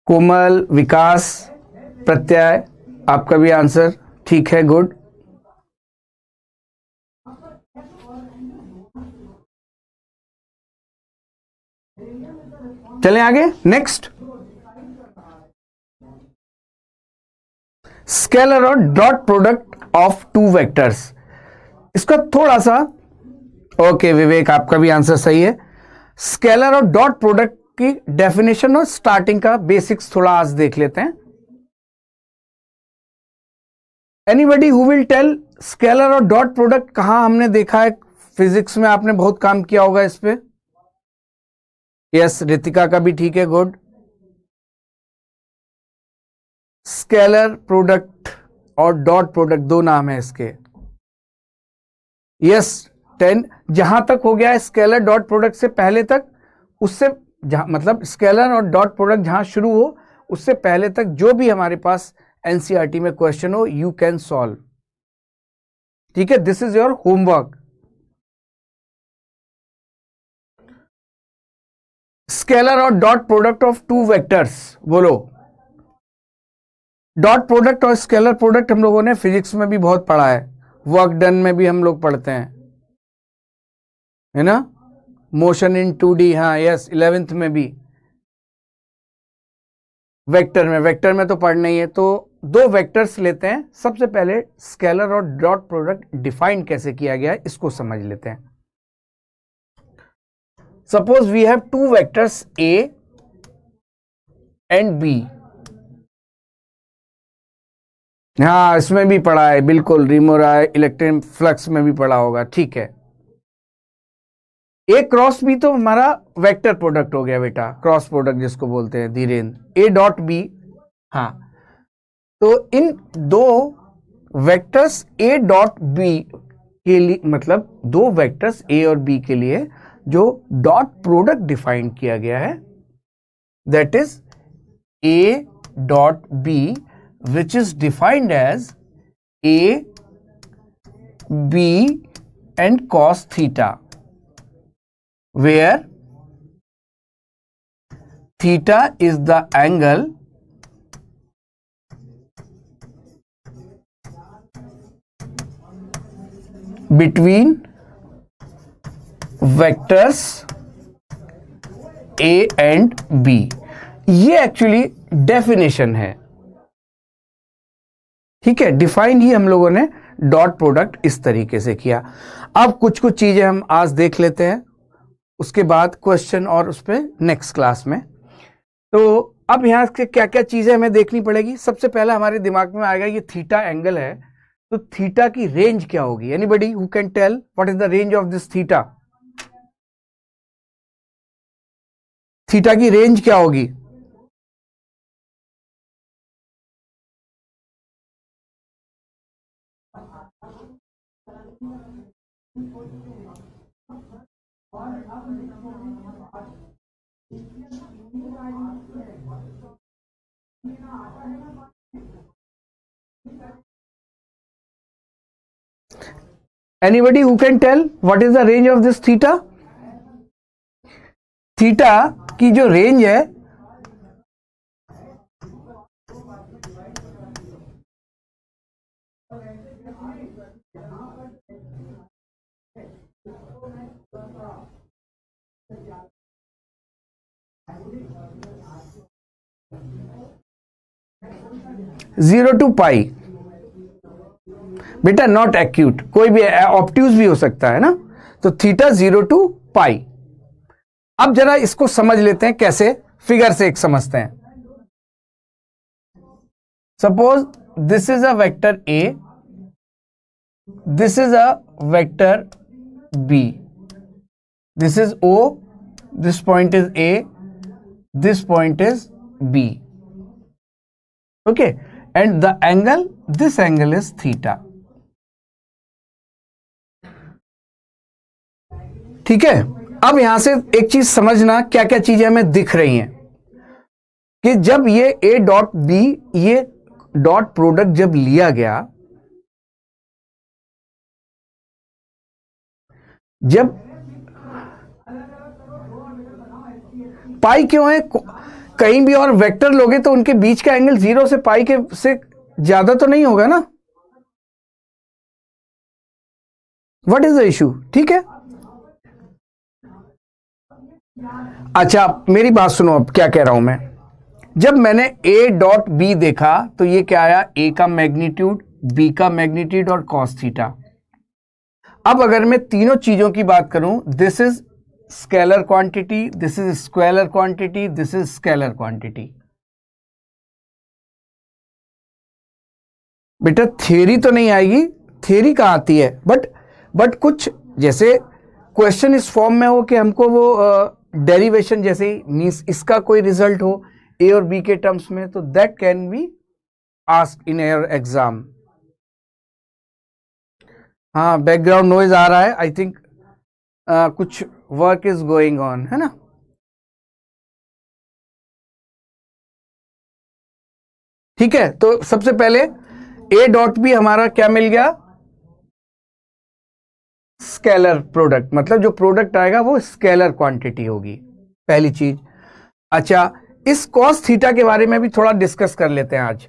कोमल, विकास, प्रत्यय, आपका भी आंसर ठीक है, गुड। चलें आगे, नेक्स्ट। स्केलर और dot product of two vectors, इसका थोड़ा सा, ओके विवेक, आपका भी आंसर सही है। स्केलर और डॉट प्रोडक्ट की डेफिनेशन और स्टार्टिंग का बेसिक्स थोड़ा आज देख लेते हैं। Anybody who will tell scalar और डॉट प्रोडक्ट कहां हमने देखा है फिजिक्स में, आपने बहुत काम किया होगा इस पे। यस, रितिका का भी ठीक है, गुड। स्केलर प्रोडक्ट और डॉट प्रोडक्ट दो नाम है इसके। यस 10, जहां तक हो गया है स्केलर डॉट प्रोडक्ट से पहले तक, उससे जहां मतलब स्केलर और डॉट प्रोडक्ट जहां शुरू हो उससे पहले तक जो भी हमारे पास एनसीईआरटी में क्वेश्चन हो, यू कैन सॉल्व। ठीक है, this is your homework. Scalar और dot product of two vectors, बोलो। डॉट प्रोडक्ट और स्केलर प्रोडक्ट हम लोगों ने फिजिक्स में भी बहुत पढ़ा है, वर्क डन में भी हम लोग पढ़ते हैं, है ना। मोशन इन 2D, हाँ यस, 11th में भी। वेक्टर में तो पढ़ना ही है। तो दो वेक्टर्स लेते हैं, सबसे पहले स्केलर और डॉट प्रोडक्ट डिफाइन कैसे किया गया है इसको समझ लेते हैं। Suppose we have two vectors A and B। हाँ, इसमें भी पढ़ा है, बिल्कुल, रिमोरा इलेक्ट्रिक फ्लक्स में भी पढ़ा होगा, ठीक है। ए क्रॉस बी तो हमारा वेक्टर प्रोडक्ट हो गया बेटा, क्रॉस प्रोडक्ट जिसको बोलते हैं धीरेन्द्र, ए डॉट बी। हाँ, तो इन दो वेक्टर्स ए डॉट बी के लिए, मतलब दो वेक्टर्स ए और बी के लिए जो डॉट प्रोडक्ट डिफाइन किया गया है, that is A dot B, which is defined as a b and cos theta, where theta is the angle between vectors a and b। ये एक्चुअली डेफिनेशन है, ठीक है। डिफाइन ही हम लोगों ने डॉट प्रोडक्ट इस तरीके से किया। अब कुछ चीजें हम आज देख लेते हैं, उसके बाद क्वेश्चन और उस पर नेक्स्ट क्लास में। तो अब यहाँ से क्या क्या चीजें हमें देखनी पड़ेगी। सबसे पहला हमारे दिमाग में आएगा ये थीटा एंगल है, तो थीटा की रेंज क्या होगी। Anybody who can tell what is the range of this theta? Theta की रेंज क्या होगी? Anybody who can tell what is the range of this theta? Theta की जो रेंज है, जीरो टू पाई बेटा, नॉट एक्यूट, कोई भी ऑब्ट्यूज भी हो सकता है ना। तो थीटा 0 टू पाई। अब जरा इसको समझ लेते हैं, कैसे फिगर से एक समझते हैं। Suppose this is a vector A, this is a vector B, this is O, this point is A, this point is B, okay, and the angle, this angle is theta, ठीक है। अब यहां से एक चीज समझना, क्या क्या चीजें हमें दिख रही हैं कि जब ये ए डॉट बी, ये डॉट प्रोडक्ट जब लिया गया, जब पाई क्यों है? कहीं भी और वेक्टर लोगे तो उनके बीच का एंगल 0 से पाई के से ज्यादा तो नहीं होगा ना। What is the issue? ठीक है, अच्छा मेरी बात सुनो, अब क्या कह रहा हूं मैं। जब मैंने ए डॉट बी देखा तो ये क्या आया? ए का मैग्नीट्यूड, बी का मैग्नीट्यूड और कॉस थीटा। अब अगर मैं तीनों चीजों की बात करूं, this is scalar quantity, this is scalar quantity, this is scalar quantity. बेटा थ्योरी तो नहीं आएगी, थ्योरी कहां आती है, बट कुछ जैसे क्वेश्चन इस फॉर्म में हो कि हमको वो डेरिवेशन जैसे मींस इसका कोई रिजल्ट हो ए और बी के टर्म्स में, तो that can be asked in your exam. हाँ, बैकग्राउंड नॉइज आ रहा है, आई थिंक कुछ वर्क इज गोइंग ऑन, है ना। ठीक है, तो सबसे पहले ए डॉट बी हमारा क्या मिल गया? स्केलर प्रोडक्ट, मतलब जो प्रोडक्ट आएगा वो स्केलर क्वांटिटी होगी, पहली चीज। अच्छा, इस कॉस थीटा के बारे में भी थोड़ा डिस्कस कर लेते हैं आज।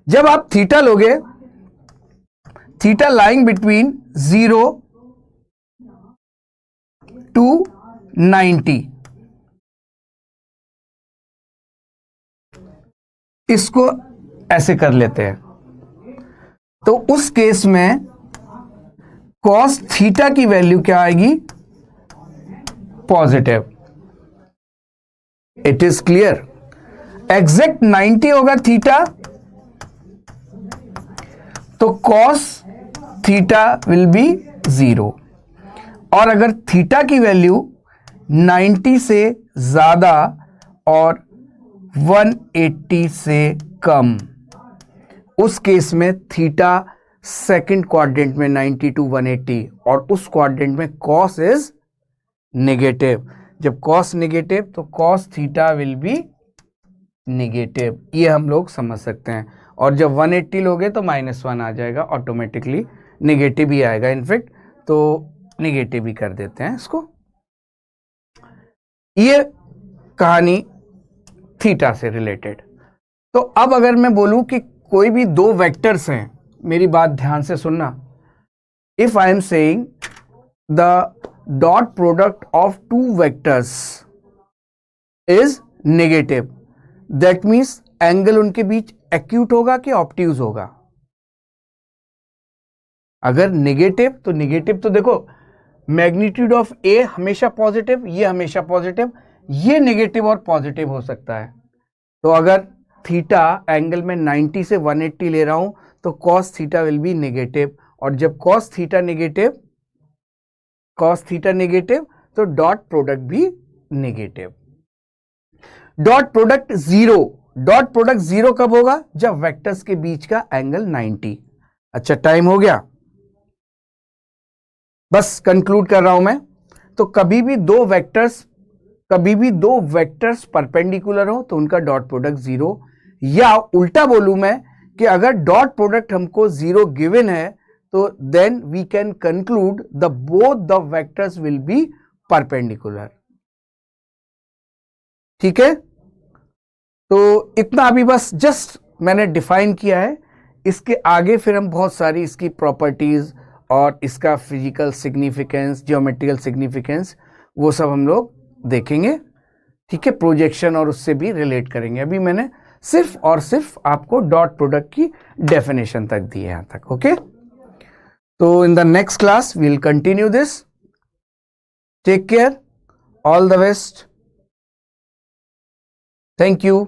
जब आप थीटा लोगे, थीटा लाइंग बिटवीन 0 टू 90, इसको ऐसे कर लेते हैं, तो उस केस में कॉस थीटा की वैल्यू क्या आएगी? Positive. It is clear. Exact 90 होगा थीटा, तो कॉस थीटा विल बी 0। और अगर थीटा की वैल्यू 90 से ज्यादा और 180 से कम, उस केस में थीटा सेकंड क्वाड्रेंट में 90 टू 180 और उस क्वाड्रेंट में कॉस इज नेगेटिव। जब कॉस नेगेटिव तो cos theta will be negative, ये हम लोग समझ सकते हैं। और जब 180 लोगे तो -1 आ जाएगा, ऑटोमेटिकली नेगेटिव ही आएगा इनफैक्ट, तो नेगेटिव ही कर देते हैं इसको। ये कहानी थीटा से रिलेटेड। तो अब अगर मैं बोलूं कि कोई भी दो वेक्टर्स हैं, मेरी बात ध्यान से सुनना। If I am saying the dot product of two vectors is negative, that means angle उनके बीच एक्यूट होगा कि ऑब्ट्यूज होगा। अगर नेगेटिव तो देखो मैग्नीट्यूड ऑफ ए हमेशा पॉजिटिव, ये हमेशा पॉजिटिव, ये नेगेटिव और पॉजिटिव हो सकता है। तो अगर थीटा एंगल में 90 से 180 ले रहा हूं तो cos theta will be negative, और जब cos थीटा नेगेटिव तो डॉट प्रोडक्ट भी नेगेटिव। डॉट प्रोडक्ट जीरो कब होगा? जब वेक्टर्स के बीच का एंगल 90। अच्छा, टाइम हो गया, बस कंक्लूड कर रहा हूं मैं। तो कभी भी दो वेक्टर्स परपेंडिकुलर हो तो उनका डॉट प्रोडक्ट 0, या उल्टा बोलूं मैं कि अगर डॉट प्रोडक्ट हमको 0 गिवन है तो then we can conclude both the vectors will be perpendicular. ठीक है, तो इतना अभी बस जस्ट मैंने डिफाइन किया है। इसके आगे फिर हम बहुत सारी इसकी प्रॉपर्टीज और इसका फिजिकल सिग्निफिकेंस, ज्योमेट्रिकल सिग्निफिकेंस, वो सब हम लोग देखेंगे। ठीक है, प्रोजेक्शन और उससे भी रिलेट करेंगे। अभी मैंने सिर्फ और सिर्फ आपको डॉट प्रोडक्ट की डेफिनेशन तक दी है यहां तक। ओके, तो in the next class we will continue this. Take care, all the best, thank you.